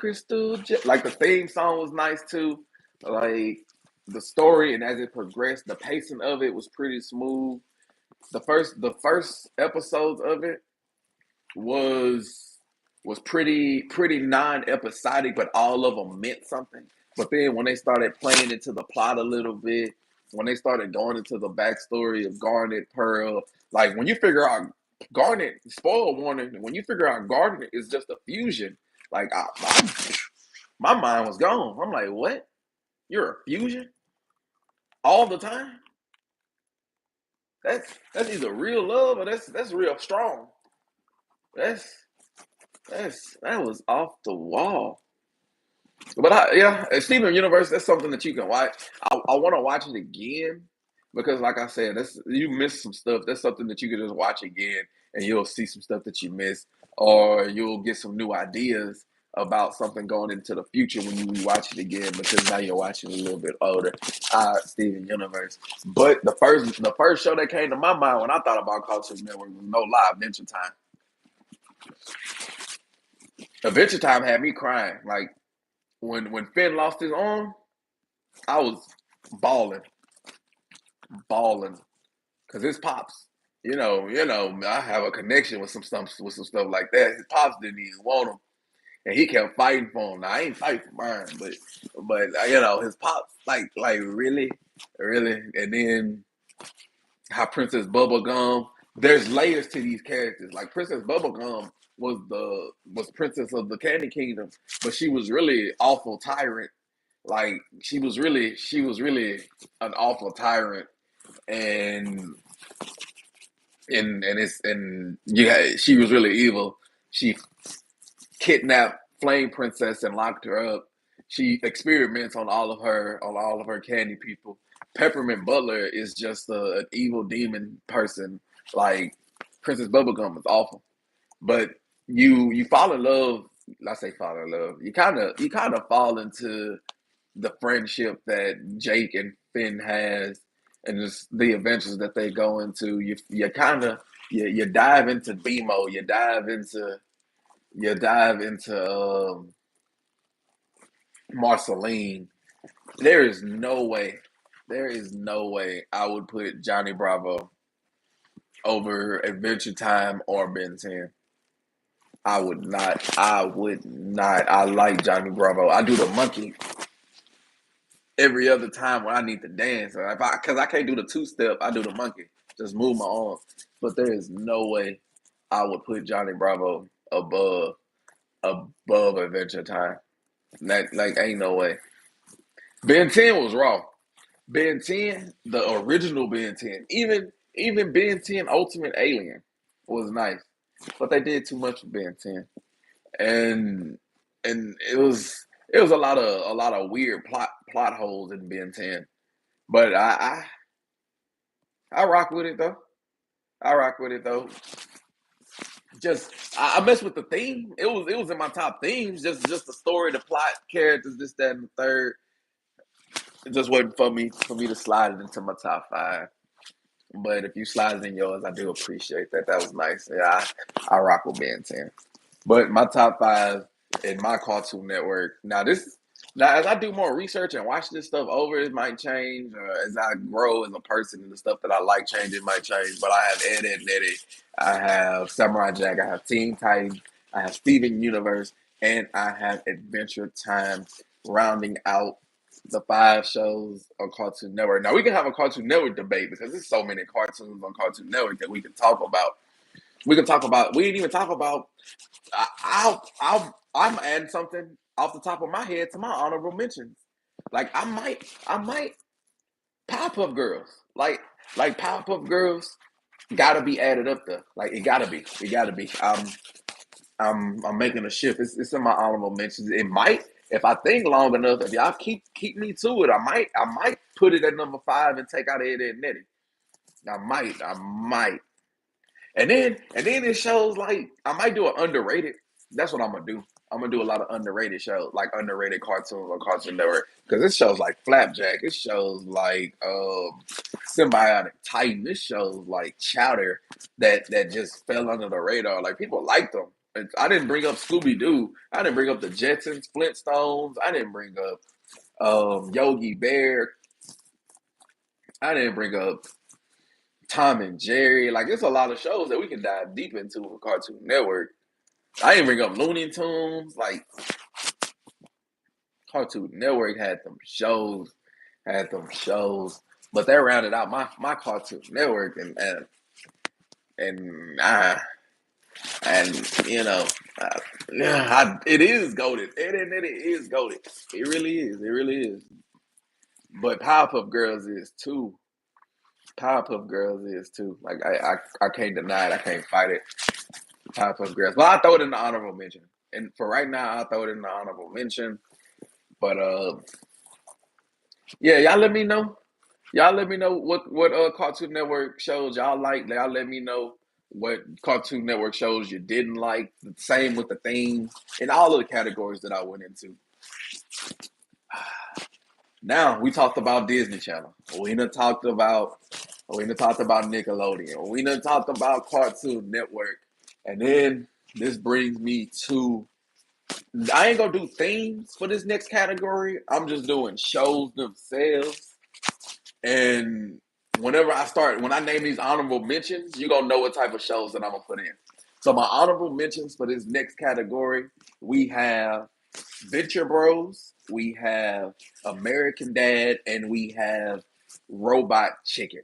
like the theme song was nice too. Like the story and as it progressed, the pacing of it was pretty smooth. The first episodes of it was was pretty non-episodic, but all of them meant something. But then when they started playing into the plot a little bit, when they started going into the backstory of Garnet, Pearl, like when you figure out Garnet, spoiler warning, when you figure out Garnet is just a fusion, like my mind was gone. I'm like, what? You're a fusion all the time? That's either real love or that's real strong. That's that was off the wall. But yeah, Steven Universe, that's something that you can watch. I want to watch it again because, like I said, you missed some stuff. That's something that you can just watch again, and you'll see some stuff that you missed, or you'll get some new ideas about something going into the future when you watch it again because now you're watching a little bit older. Steven Universe. But the first show that came to my mind when I thought about Cartoon Network was No Lie, Adventure Time. Adventure Time had me crying. Like when Finn lost his arm, I was balling, balling, because his pops, I have a connection with some stuff like that. His pops didn't even want him, and he kept fighting for him. Now I ain't fighting for mine, but his pops like really, really, and then how Princess Bubblegum. There's layers to these characters. Like Princess Bubblegum was princess of the Candy Kingdom, but she was really awful tyrant. Like she was really an awful tyrant, and she was really evil. She kidnapped Flame Princess and locked her up. She experiments on all of her candy people. Peppermint Butler is just an evil demon person. Like Princess Bubblegum is awful, but you fall in love. I say fall in love. You kind of fall into the friendship that Jake and Finn has, and just the adventures that they go into. You dive into BMO. You dive into Marceline. There is no way. There is no way I would put Johnny Bravo over Adventure Time or Ben 10. I would not. I would not. I like Johnny Bravo. I do the monkey every other time when I need to dance. Because I can't do the two step, I do the monkey. Just move my arms. But there is no way I would put Johnny Bravo above Adventure Time. Like ain't no way. Ben 10 was raw. Ben 10, the original Ben 10, even Ben 10 Ultimate Alien was nice, but they did too much with Ben 10, and it was a lot of weird plot holes in Ben 10. But I rock with it though. I rock with it though. Just I mess with the theme. It was in my top themes. Just the story, the plot, characters, this, that, and the third. It just wasn't for me to slide it into my top five. But if you slide it in yours, I do appreciate that. That was nice. Yeah, I rock with Ben 10. But my top five in my Cartoon Network. Now as I do more research and watch this stuff over, it might change. As I grow as a person and the stuff that I like change, it might change. But I have Ed, Ed, and Eddie. I have Samurai Jack. I have Teen Titans. I have Steven Universe, and I have Adventure Time, rounding out the five shows on Cartoon Network. Now we can have a Cartoon Network debate because there's so many cartoons on Cartoon Network that we can talk about. We can talk about. We didn't even talk about. I'm adding something off the top of my head to my honorable mentions. Like I might Powerpuff Girls. Like Powerpuff Girls gotta be added up there. Like it gotta be. I'm making a shift. It's in my honorable mentions. It might, if I think long enough, if y'all keep me to it, I might put it at number five and take out Ed, Ed and Eddie. I might. And then it shows like I might do an underrated. That's what I'm gonna do. I'm gonna do a lot of underrated shows, like underrated cartoons on Cartoon Network, because it shows like Flapjack. It shows like Symbiotic Titan. It shows like Chowder that just fell under the radar. Like people liked them. I didn't bring up Scooby Doo. I didn't bring up the Jetsons, Flintstones. I didn't bring up Yogi Bear. I didn't bring up Tom and Jerry. Like, there's a lot of shows that we can dive deep into with Cartoon Network. I didn't bring up Looney Tunes. Like, Cartoon Network had them shows, but they rounded out my Cartoon Network, and and yeah, it is goaded. It is goaded. It really is. It really is. But Powerpuff Girls is too. Powerpuff Girls is too. Like I can't deny it. I can't fight it. Powerpuff Girls. Well, I throw it in the honorable mention. And for right now, I throw it in the honorable mention. But yeah, y'all let me know. Y'all let me know what Cartoon Network shows y'all like. Y'all let me know what Cartoon Network shows you didn't like. The same with the themes and all of the categories that I went into. Now we talked about Disney Channel. We done talked about Nickelodeon. We done talked about Cartoon Network. And then this brings me to, I ain't gonna do themes for this next category. I'm just doing shows themselves. And when I name these honorable mentions, you're gonna know what type of shows that I'm gonna put in. So my honorable mentions for this next category, we have Venture Bros, we have American Dad, and we have Robot Chicken.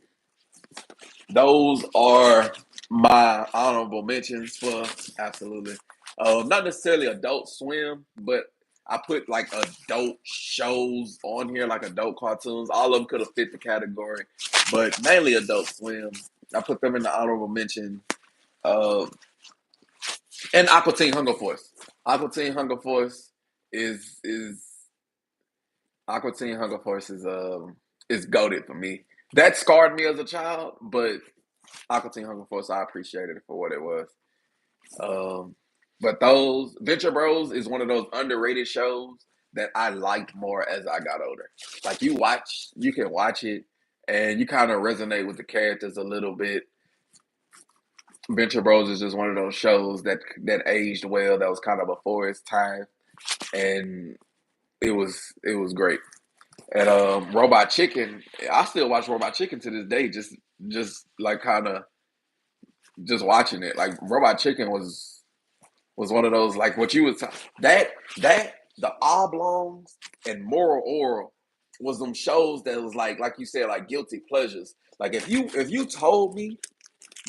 Those are my honorable mentions for absolutely. Not necessarily Adult Swim, but I put like adult shows on here, like adult cartoons. All of them could have fit the category, but mainly Adult Swim. I put them in the honorable mention. Uh, And Aqua Teen Hunger Force. Aqua Teen Hunger Force is Aqua Teen Hunger Force is goated for me. That scarred me as a child, but Aqua Teen Hunger Force, I appreciated it for what it was. Um, but those Venture Bros is one of those underrated shows that I liked more as I got older. Like you can watch it, and you kind of resonate with the characters a little bit. Venture Bros is just one of those shows that aged well. That was kind of before its time, and it was great. And Robot Chicken, I still watch Robot Chicken to this day. Just like kind of just watching it. Like Robot Chicken was one of those like what you would that that the oblongs and moral oral was them shows that was like you said, like guilty pleasures. Like if you told me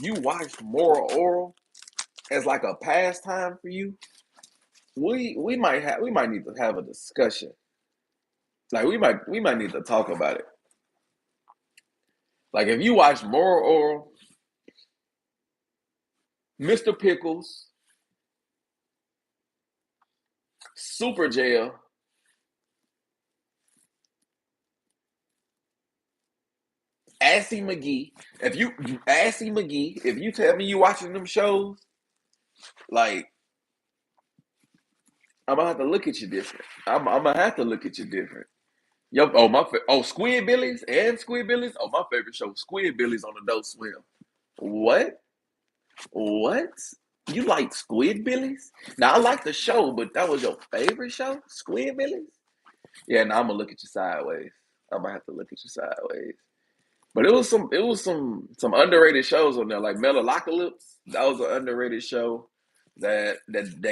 you watched moral oral as like a pastime for you, we might need to have a discussion. Like we might need to talk about it. Like if you watch moral oral, Mr. Pickles, Super Jail, Assy McGee. If you tell me you watching them shows, like I'm gonna have to look at you different. I'm gonna have to look at you different. Yo, Squid Billies. Oh, my favorite show, Squid Billies on Adult Swim. What? What? You like Squid Billies? Now I like the show, but that was your favorite show, Squid Billies? Yeah, now I'm gonna look at you sideways. I'm gonna have to look at you sideways. But it was some underrated shows on there, like Metalocalypse. That was an underrated show that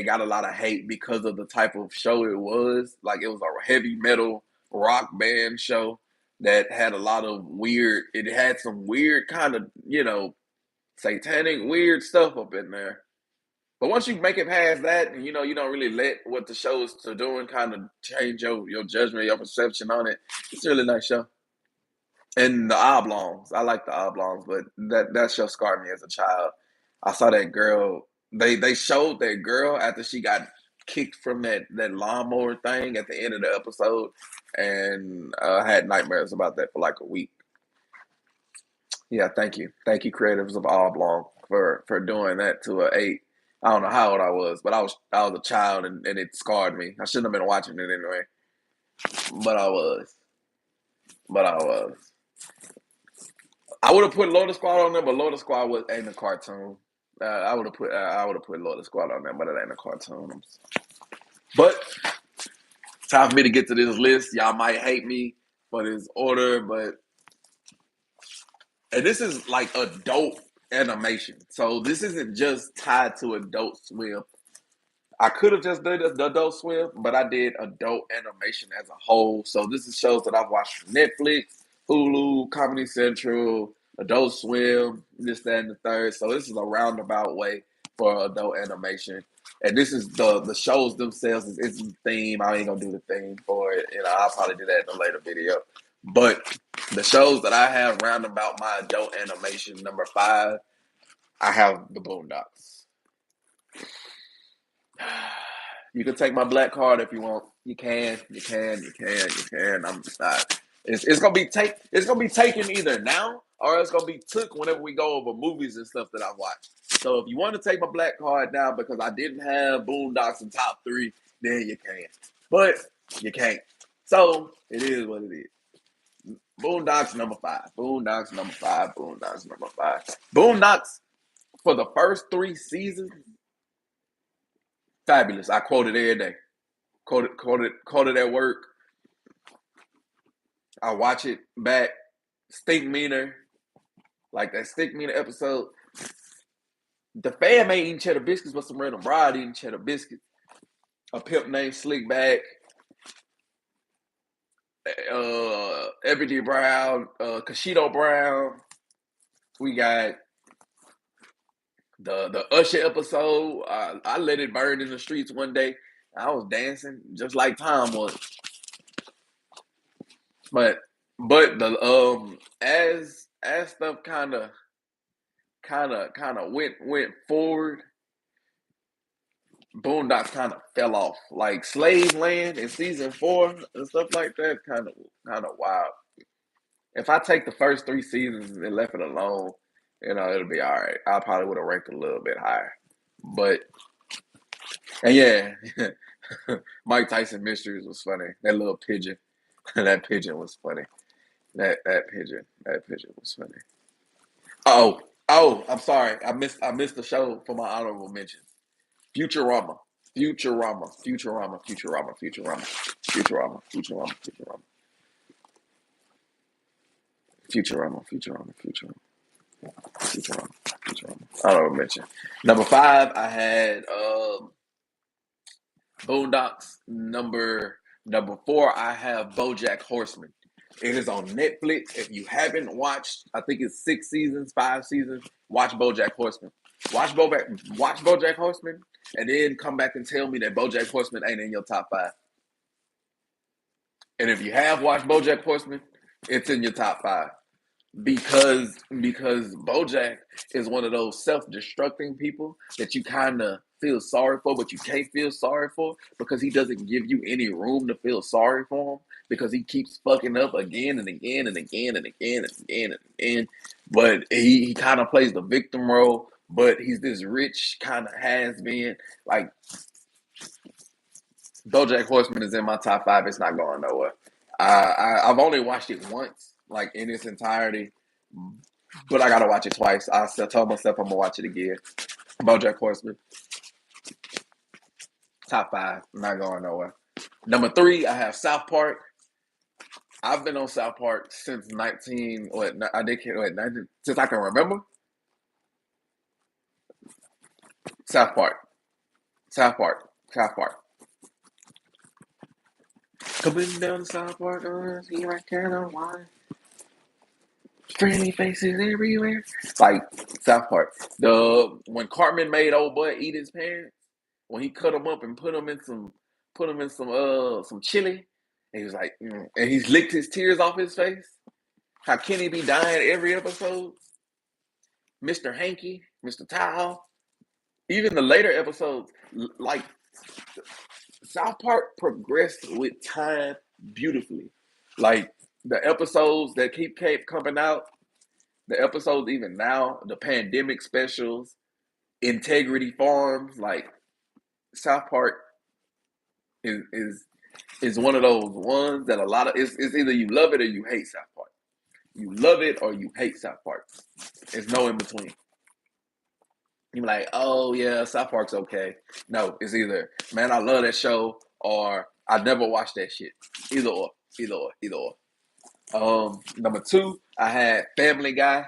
got a lot of hate because of the type of show it was. Like it was a heavy metal rock band show that had a lot of weird. It had some weird kind of satanic weird stuff up in there. But once you make it past that, and you don't really let what the shows are doing kind of change your judgment, your perception on it. It's a really nice show. And the oblongs, I like the oblongs, but that show scarred me as a child. I saw that girl. They showed that girl after she got kicked from that lawnmower thing at the end of the episode, and I had nightmares about that for like a week. Yeah, thank you, creators of oblong for doing that to a 8. I don't know how old I was, but I was a child, and it scarred me. I shouldn't have been watching it anyway, but I was, but I was. I would have put Lotus Squad on there, but Lotus Squad ain't a cartoon. I would have put Lotus Squad on there, but it ain't a cartoon. But time for me to get to this list. Y'all might hate me for this order, but and this is like adult animation, so this isn't just tied to Adult Swim. I could have just done the Adult Swim, but I did adult animation as a whole. So this is shows that I've watched from Netflix, Hulu, Comedy Central, Adult Swim, this, that, and the third. So this is a roundabout way for adult animation. And this is the shows themselves is the theme. I ain't gonna do the theme for it. I'll probably do that in a later video. But the shows that I have roundabout my adult animation, number 5, I have the Boondocks. You can take my black card if you want. You can. You can. You can. You can. I'm just not. It's gonna be It's gonna be taken either now or it's gonna be took whenever we go over movies and stuff that I've watched. So if you want to take my black card now because I didn't have Boondocks in top 3, then you can. But you can't. So it is what it is. Boondocks number 5. Boondocks number 5. Boondocks number 5. Boondocks for the first 3 seasons, fabulous. I quote it every day. Quoted at work. I watch it back. Stink Meaner, like that Stink Meaner episode. The fam ain't eating cheddar biscuits, but some random bride eating cheddar biscuits. A pimp named Slickback, Ebony Brown, Kashido Brown. We got the Usher episode. I let it burn in the streets one day. I was dancing just like Tom was. But the as stuff kind of went forward. Boondocks kind of fell off. Like Slave Land in season 4 and stuff like that, kind of wild. If I take the first 3 seasons and left it alone, it'll be all right. I probably would have ranked a little bit higher. But and yeah, Mike Tyson Mysteries was funny. That little pigeon, that pigeon was funny. That pigeon was funny. I'm sorry. I missed the show for my honorable mention. Futurama. Futurama. Honorable mention. Number 5, I had Boondocks. Number 4, I have BoJack Horseman. It is on Netflix. If you haven't watched, I think it's 6 seasons, 5 seasons. Watch BoJack Horseman. Watch BoJack Horseman, and then come back and tell me that BoJack Horseman ain't in your top 5. And if you have watched BoJack Horseman, it's in your top 5 because BoJack is one of those self-destructing people that you kind of feel sorry for, but you can't feel sorry for because he doesn't give you any room to feel sorry for him because he keeps fucking up again and again and again and again and again and again. But he kind of plays the victim role, but he's this rich kind of has been. Like BoJack Horseman is in my top 5. It's not going nowhere. I've only watched it once, like in its entirety, but I gotta watch it twice. I still told myself I'm gonna watch it again. BoJack Horseman, top 5, not going nowhere. Number 3, I have South Park. I've been on South Park since 19. What I did? What 19, since I can remember. South Park, South Park, South Park. Coming down the South Park, here I can why. Friendly faces everywhere. Like South Park. When Cartman made old boy eat his parents, when he cut him up and put him in some chili, and he was like, and he's licked his tears off his face. How Kenny be dying every episode? Mr. Hanky, Mr. Towel, even the later episodes, like South Park progressed with time beautifully. Like the episodes that keep coming out, the episodes even now, the pandemic specials, Integrity Farms, like South Park is one of those ones that a lot of it's either you love it or you hate South Park. You love it or you hate South Park. There's no in between. You're like, oh yeah, South Park's okay. No, it's either man, I love that show or I never watched that shit. Either or, either or. Number 2, I had Family Guy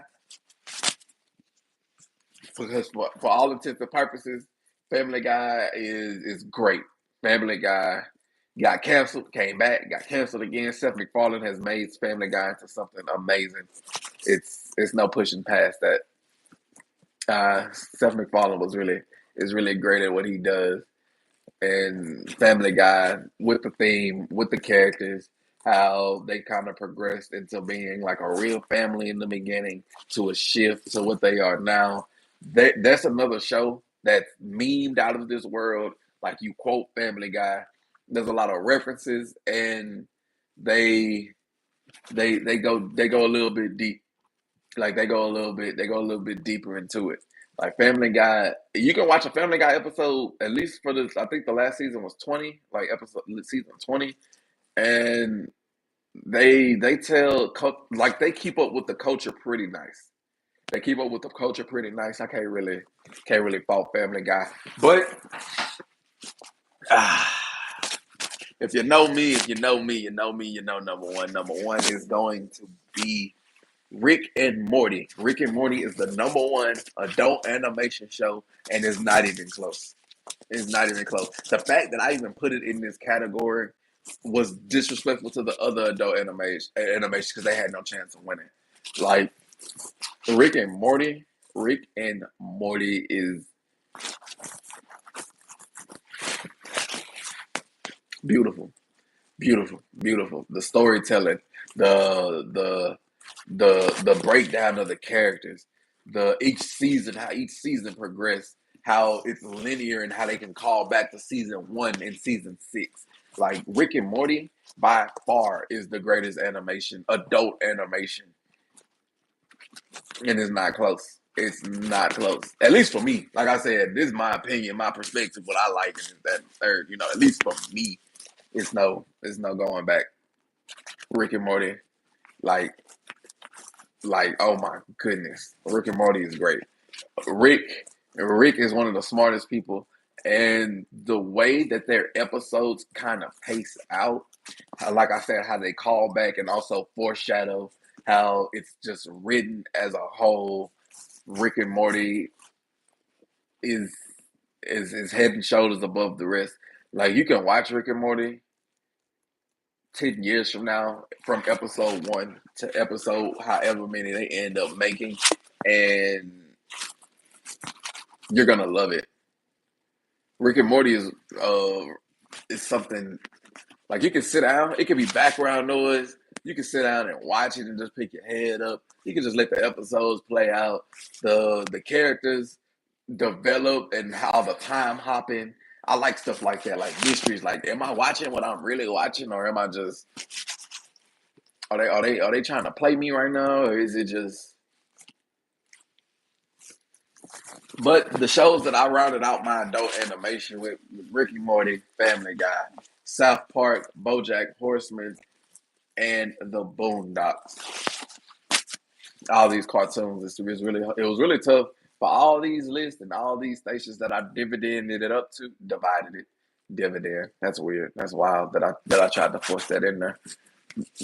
because for all intents and purposes, Family Guy is great. Family Guy got canceled, came back, got canceled again. Seth MacFarlane has made Family Guy into something amazing. It's no pushing past that. Seth MacFarlane is really great at what he does, and Family Guy with the theme, with the characters, how they kind of progressed into being like a real family in the beginning to a shift to what they are now. That's another show that's memed out of this world. Like you quote Family Guy, there's a lot of references, and they they go a little bit deep. Like they go a little bit deeper into it. Like Family Guy, you can watch a Family Guy episode at least for this. I think the last season was 20, like episode season 20, and they tell like they keep up with the culture pretty nice. They keep up with the culture pretty nice. I can't really fault Family Guy, but if you know me, if you know me, you know number one. Number one is going to be Rick and Morty. Rick and Morty is the number 1 adult animation show, and it's not even close. It's not even close. The fact that I even put it in this category was disrespectful to the other adult animation because they had no chance of winning. Like Rick and Morty is beautiful, beautiful, beautiful. The storytelling, the the the breakdown of the characters, the each season how each season progressed. how it's linear and how they can call back to season 1 and season 6. Like Rick and Morty by far is the greatest animation, adult animation, and it's not close. It's not close. At least for me. Like I said, this is my opinion, my perspective, what I like is that third, at least for me, it's no going back. Rick and Morty, like oh my goodness. Rick and Morty is great. Rick Rick is one of the smartest people, and the way that their episodes kind of pace out, like I said, how they call back and also foreshadow how it's just written as a whole. Rick and Morty is is head and shoulders above the rest. Like you can watch Rick and Morty 10 years from now, from episode 1 to episode however many they end up making, and you're gonna love it. Rick and Morty is something like you can sit down. It can be background noise. You can sit down and watch it and just pick your head up. You can just let the episodes play out. The characters develop and how the time hopping. I like stuff like that, like mysteries. Like, am I watching what I'm really watching, or am I just are they trying to play me right now, or is it just? But the shows that I rounded out my adult animation with Ricky Morty, Family Guy, South Park, BoJack Horseman, and The Boondocks. All these cartoons. It was really tough for all these lists and all these stations that I dividended it up to, divided it. Dividend. That's weird. That's wild that I tried to force that in there.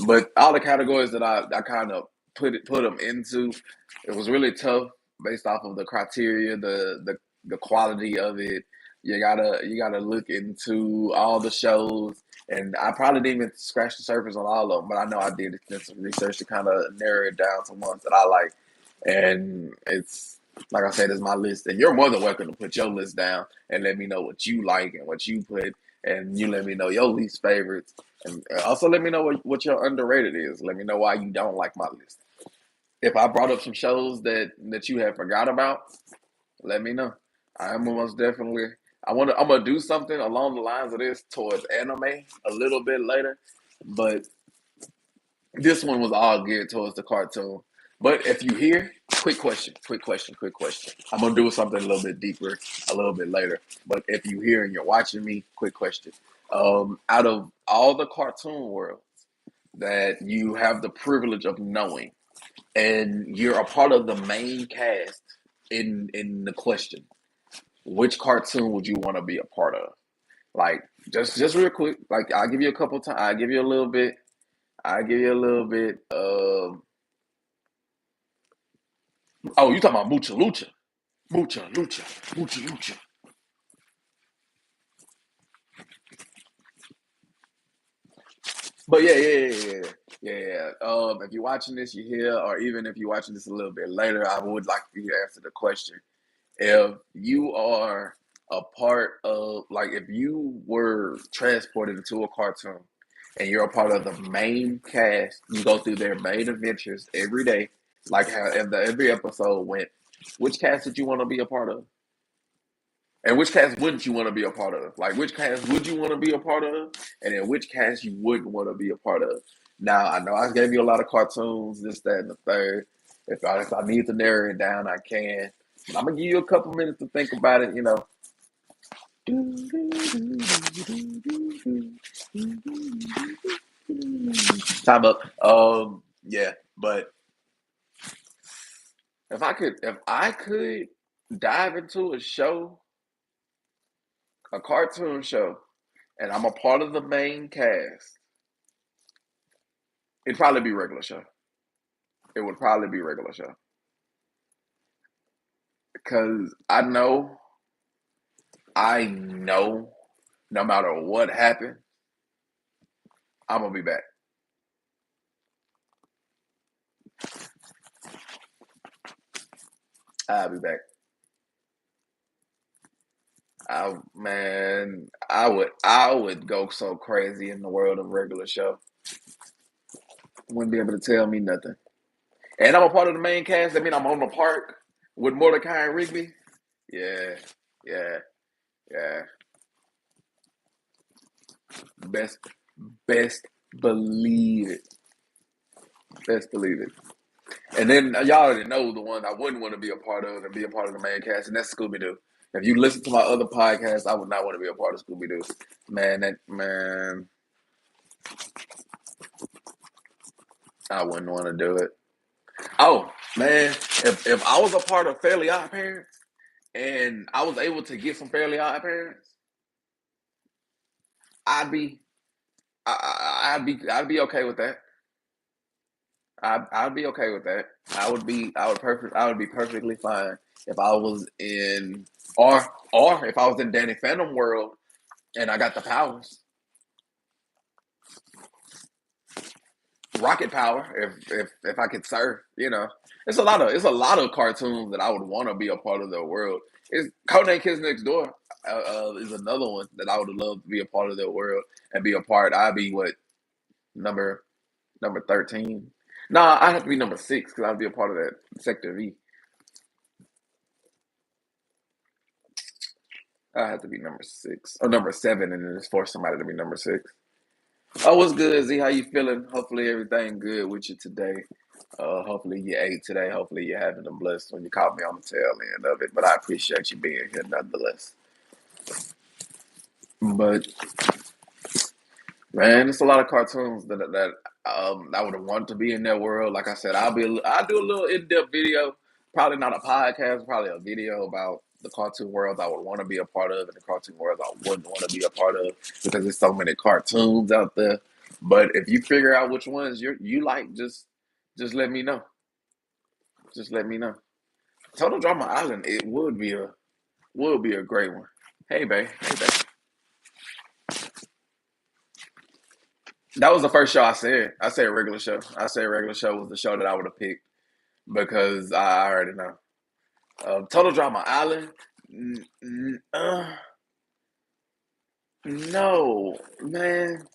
But all the categories that I kind of put them into, it was really tough based off of the criteria, the quality of it. You gotta look into all the shows, and I probably didn't even scratch the surface on all of them, but I know I did extensive research to kind of narrow it down to ones that I like. And it's like I said, it's my list, and you're more than welcome to put your list down and let me know what you like and what you put, and you let me know your least favorites, and also let me know what your underrated is. Let me know why you don't like my list. If I brought up some shows that you have forgot about, let me know. I'm most definitely. I'm gonna do something along the lines of this towards anime a little bit later, but this one was all geared towards the cartoon. But if you hear, quick question. I'm gonna do something a little bit deeper a little bit later. But if you hear and you're watching me, quick question. Out of all the cartoon worlds that you have the privilege of knowing, and you're a part of the main cast in the question, which cartoon would you want to be a part of? Like just real quick. Like I'll give you a couple times. I'll give you a little bit. I'll give you a little bit. Oh, you talking about Mucha Lucha? Mucha Lucha. But yeah. If you're watching this, you hear, or even if you're watching this a little bit later, I would like for you to answer the question. If you are a part of, like, if you were transported into a cartoon and you're a part of the main cast, you go through their main adventures every day, like how every episode went. Which cast did you want to be a part of? And which cast wouldn't you want to be a part of? Like, which cast would you want to be a part of? And then which cast you wouldn't want to be a part of? Now, I know I gave you a lot of cartoons, this, that, and the third. If I need to narrow it down, I can. But I'm going to give you a couple minutes to think about it. Time up. Yeah, but if I could dive into a cartoon show, and I'm a part of the main cast, it'd probably be regular show. It would probably be regular show because I know, no matter what happened, I'm gonna be back. I'll be back. I would go so crazy in the world of regular show. Wouldn't be able to tell me nothing. And I'm a part of the main cast. I mean, I'm on the park with Mordecai and Rigby. Yeah, Yeah, yeah. Best, best believe it. Best believe it. And then y'all already know the one I wouldn't want to be a part of and be a part of the main cast, and that's Scooby Doo. If you listen to my other podcasts, I would not want to be a part of Scooby Doo. Man, that man, I wouldn't want to do it. Oh man, if I was a part of Fairly Odd Parents and I was able to get some Fairly Odd Parents, I'd be I'd be okay with that. I'd be okay with that. I would be perfectly fine if I was in or if I was in Danny Phantom world and I got the powers, rocket power. If I could surf, it's a lot of cartoons that I would want to be a part of their world. It's Codename Kids Next Door is another one that I would love to be a part of their world and be a part. I'd be what number number 13. Nah, I have to be number 6 because I'd be a part of that Sector V. I have to be number 6 or number 7, and then just force somebody to be number 6. Oh, what's good, Z? How you feeling? Hopefully everything good with you today. Hopefully you ate today. Hopefully you're having a blessed when you caught me on the tail end of it. But I appreciate you being here nonetheless. But man, it's a lot of cartoons that I would have wanted to be in that world. Like I said, I'll do a little in depth video. Probably not a podcast. Probably a video about the cartoon world I would want to be a part of and the cartoon world I wouldn't want to be a part of because there's so many cartoons out there. But if you figure out which ones you like, just let me know. Just let me know. Total Drama Island, it would be a great one. Hey, babe. Hey, babe. That was the first show I said. I said regular show. I said regular show was the show that I would have picked because I already know. Total Drama Island. No, man.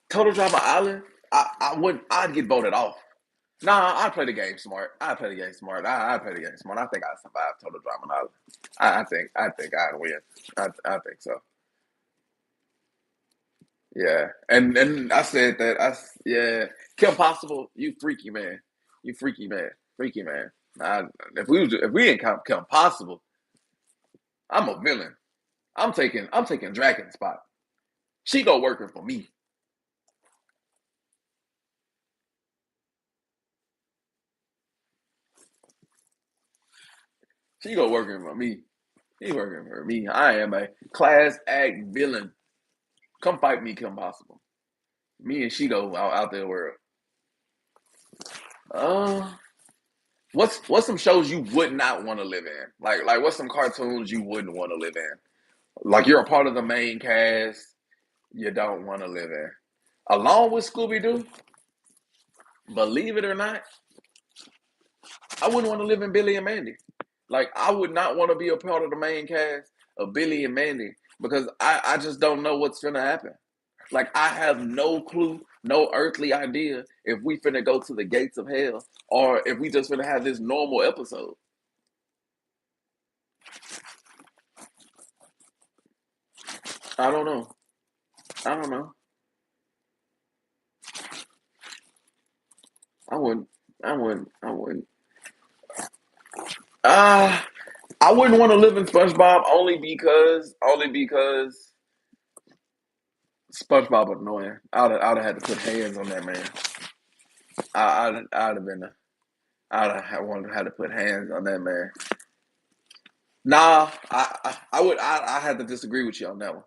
Total Drama Island. I would. I'd get voted off. Nah, I'd play the game smart. I'd play the game smart. I'd play the game smart. I think I'd survive Total Drama Island. I think I'd win. I think so. Yeah, and I said that. Yeah, Kim Possible, you freaky man, you freaky man, freaky man. I, if we ain't Kim Possible, I'm a villain. I'm taking Dragon's spot. She go working for me. She go working for me. She working for me. I am a class act villain. Come fight me, Kim Possible. Me and Shido out there world. Uh, what's some shows you would not want to live in? Like what's some cartoons you wouldn't want to live in? Like you're a part of the main cast, you don't want to live in. Along with Scooby Doo, believe it or not, I wouldn't want to live in Billy and Mandy. Like I would not want to be a part of the main cast of Billy and Mandy because I just don't know what's gonna happen. Like I have no clue, no earthly idea if we finna go to the gates of hell or if we just finna have this normal episode. I don't know. I don't know. I wouldn't. I wouldn't. I wouldn't. Ah. I wouldn't want to live in SpongeBob only because SpongeBob was annoying. I'd have had to put hands on that man. I'd have been I'd have wanted to have to put hands on that man. Nah, I would I had to disagree with you on that one.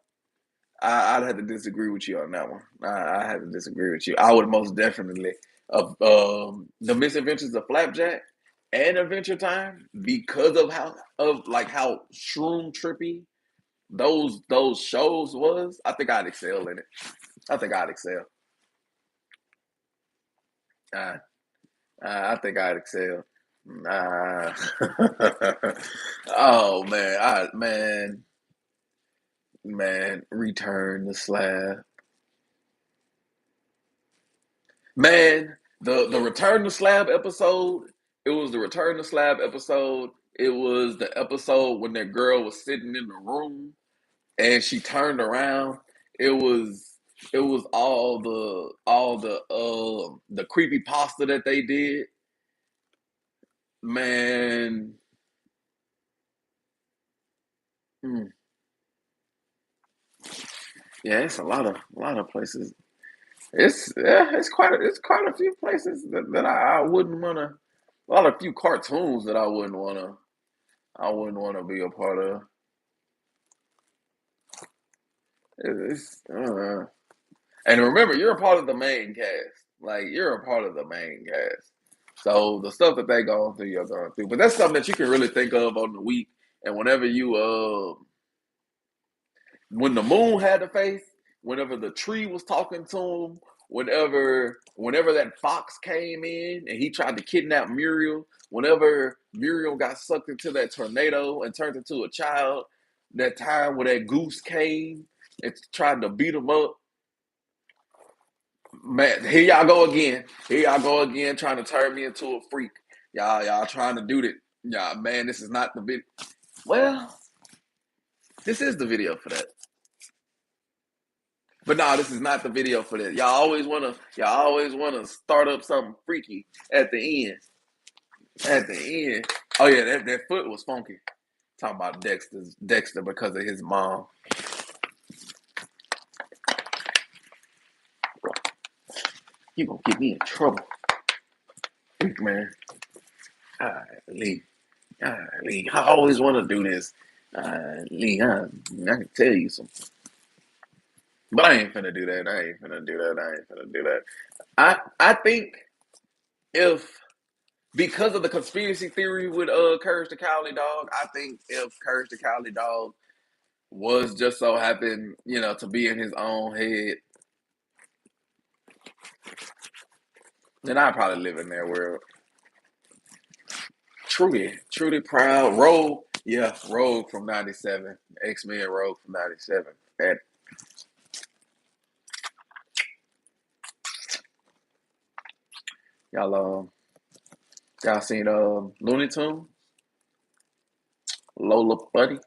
I'd have to disagree with you on that one. I had to disagree with you. I would most definitely the Misadventures of Flapjack and Adventure Time because of how shroom trippy those shows was, I think I'd excel in it. I think I'd excel. Uh, I think I'd excel. Uh, oh man, man, return the slab. Man, the return to slab episode. It was the return to slab episode. It was the episode when that girl was sitting in the room and she turned around. It was all the creepy pasta that they did. Man, mm, yeah, it's a lot of places. It's quite a few places that I wouldn't wanna. A lot of few cartoons that I wouldn't wanna be a part of. It's and remember, you're a part of the main cast. Like you're a part of the main cast. So the stuff that they go through, you're going through. But that's something that you can really think of on the week. And whenever when the moon had a face, whenever the tree was talking to him, whenever that fox came in and he tried to kidnap Muriel, whenever Muriel got sucked into that tornado and turned into a child, that time where that goose came and tried to beat him up. Man, here y'all go again. Here y'all go again, trying to turn me into a freak. Y'all trying to do that. Y'all, man, this is not the video. Well, this is the video for that. But no, this is not the video for that. Y'all always wanna start up something freaky at the end. At the end. Oh yeah, that foot was funky. Talking about Dexter because of his mom. You gonna get me in trouble. Freak man. Lee. Lee. I always wanna do this. Lee, I can tell you something. But I ain't finna do that. I ain't finna do that. I ain't finna do that. I think if because of the conspiracy theory with Courage the Cowardly Dog, I think if Courage the Cowardly Dog was just so happened, to be in his own head, then I'd probably live in their world. Truly proud. Rogue, yeah, Rogue from '97, X-Men Rogue from '97. And y'all, y'all seen Looney Tunes, Lola Buddy?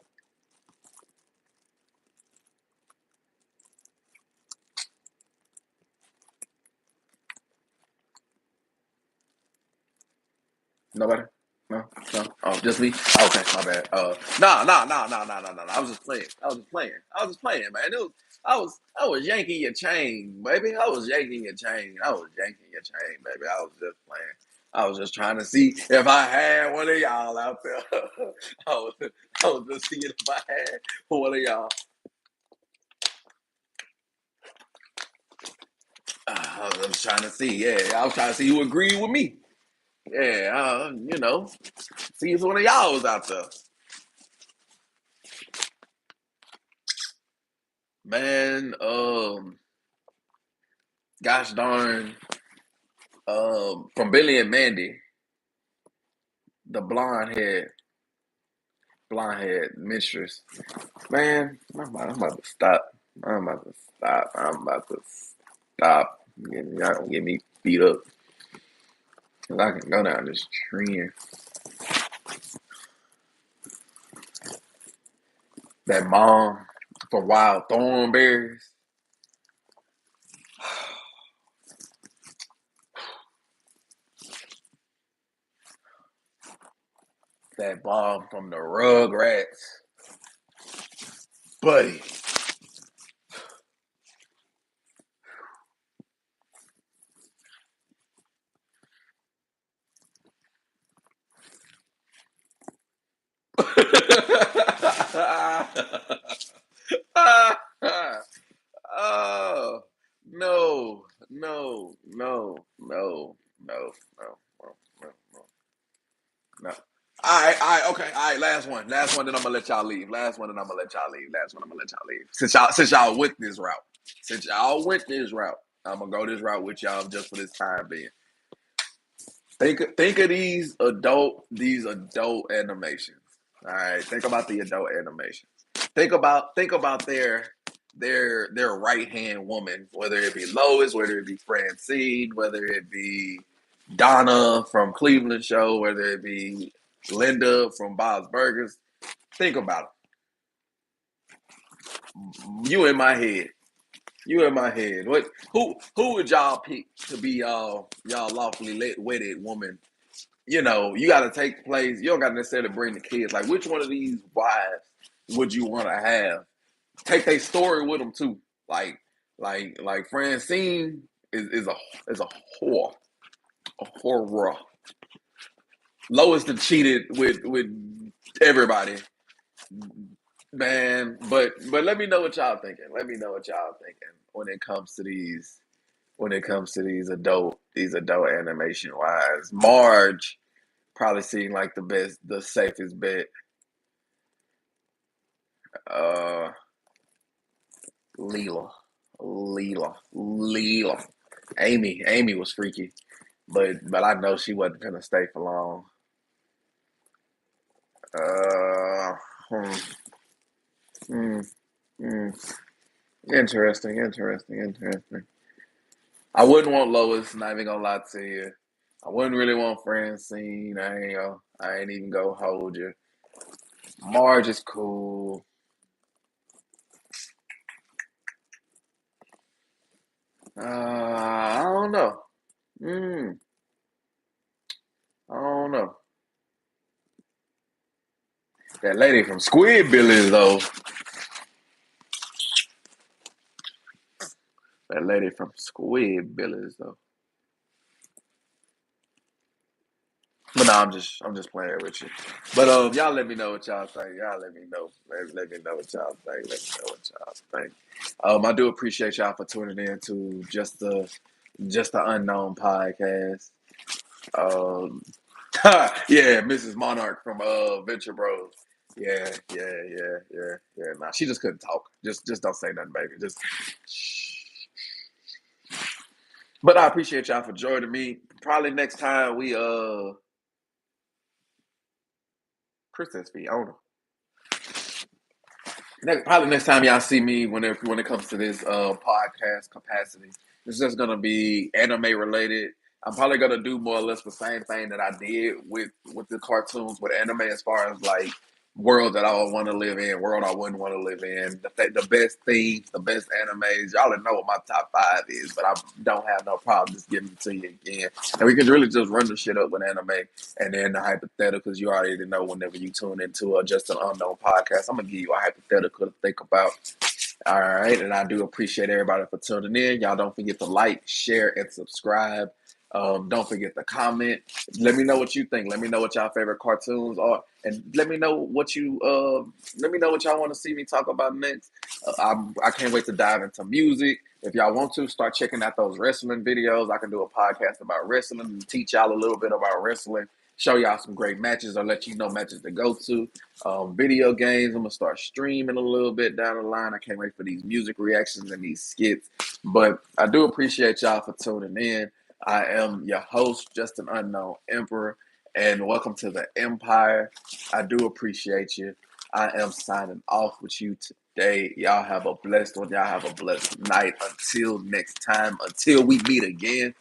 Nobody? No, no. Oh, just me. Okay, my bad. No. I was just playing. Man. I was yanking your chain, baby. I was yanking your chain. Baby. I was just playing. I was just trying to see if I had one of y'all out there. I was, I was just seeing if I had one of y'all. I was just trying to see. Yeah, I was trying to see who agreed with me. Yeah, see if one of y'all was out there. Man, gosh darn, from Billy and Mandy, the blonde head mistress. Man, I'm about to stop. I'm about to stop. I'm about to stop. Y'all gonna get me beat up. Cause I can go down this trend. That mom for Wild Thornberries. That mom from the Rugrats. Buddy. Oh no, no, no, no, no, no, no, no, no. All right, okay, all right. Last one. Then I'm gonna let y'all leave. Last one, then I'm gonna let y'all leave. Last one, I'm gonna let y'all leave. Since y'all went this route, I'm gonna go this route with y'all just for this time being. Think of these adult animations. All right, think about the adult animations. Think about their right hand woman, whether it be Lois, whether it be Francine, whether it be Donna from Cleveland Show, whether it be Linda from Bob's Burgers. Think about it. You in my head. You in my head. What? Who would y'all pick to be y'all lawfully wedded woman? You know, you got to take place. You don't got to necessarily bring the kids. Like, which one of these wives would you want to have? Take their story with them too. Like Francine is a whore, a horror. Lois done cheated with everybody, man. But let me know what y'all thinking. Let me know what y'all thinking when it comes to these adult animation wise. Marge probably seemed like the safest bet. Uh, Leela, Leela. Amy was freaky, but I know she wasn't gonna stay for long. Uh, hmm, hmm, hmm. Interesting. I wouldn't want Lois. Not even gonna lie to you. I wouldn't really want Francine. I ain't even gonna hold you. Marge is cool. I don't know. Mm, I don't know. That lady from Squidbillies though. That lady from Squidbillies though. But no, I'm just playing with you. But y'all let me know what y'all think. Y'all let me know. Let me know what y'all think. Let me know what y'all think. I do appreciate y'all for tuning in to just the unknown podcast. Um, yeah, Mrs. Monarch from Venture Bros. Yeah. Nah, she just couldn't talk. Just don't say nothing, baby. Just. But I appreciate y'all for joining me. Probably next time we Princess Fiona. Probably next time y'all see me when it comes to this podcast capacity, it's just gonna be anime related. I'm probably gonna do more or less the same thing that I did with the cartoons with anime, as far as like world that I would want to live in, world I wouldn't want to live in, the best themes, the best animes. Y'all know what my top five is, but I don't have no problem just giving it to you again. And we can really just run the shit up with anime. And then the hypotheticals, you already know whenever you tune into Just an Unknown podcast, I'm going to give you a hypothetical to think about. All right. And I do appreciate everybody for tuning in. Y'all don't forget to like, share, and subscribe. Don't forget to comment. Let me know what you think. Let me know what y'all favorite cartoons are, and let me know what y'all want to see me talk about next. I can't wait to dive into music. If y'all want to start checking out those wrestling videos, I can do a podcast about wrestling and teach y'all a little bit about wrestling. Show y'all some great matches or let you know matches to go to. Video games, I'm gonna start streaming a little bit down the line. I can't wait for these music reactions and these skits. But I do appreciate y'all for tuning in. I am your host, Just an Unknown Emperor, and welcome to the Empire. I do appreciate you. I am signing off with you today. Y'all have a blessed one. Y'all have a blessed night. Until next time, until we meet again.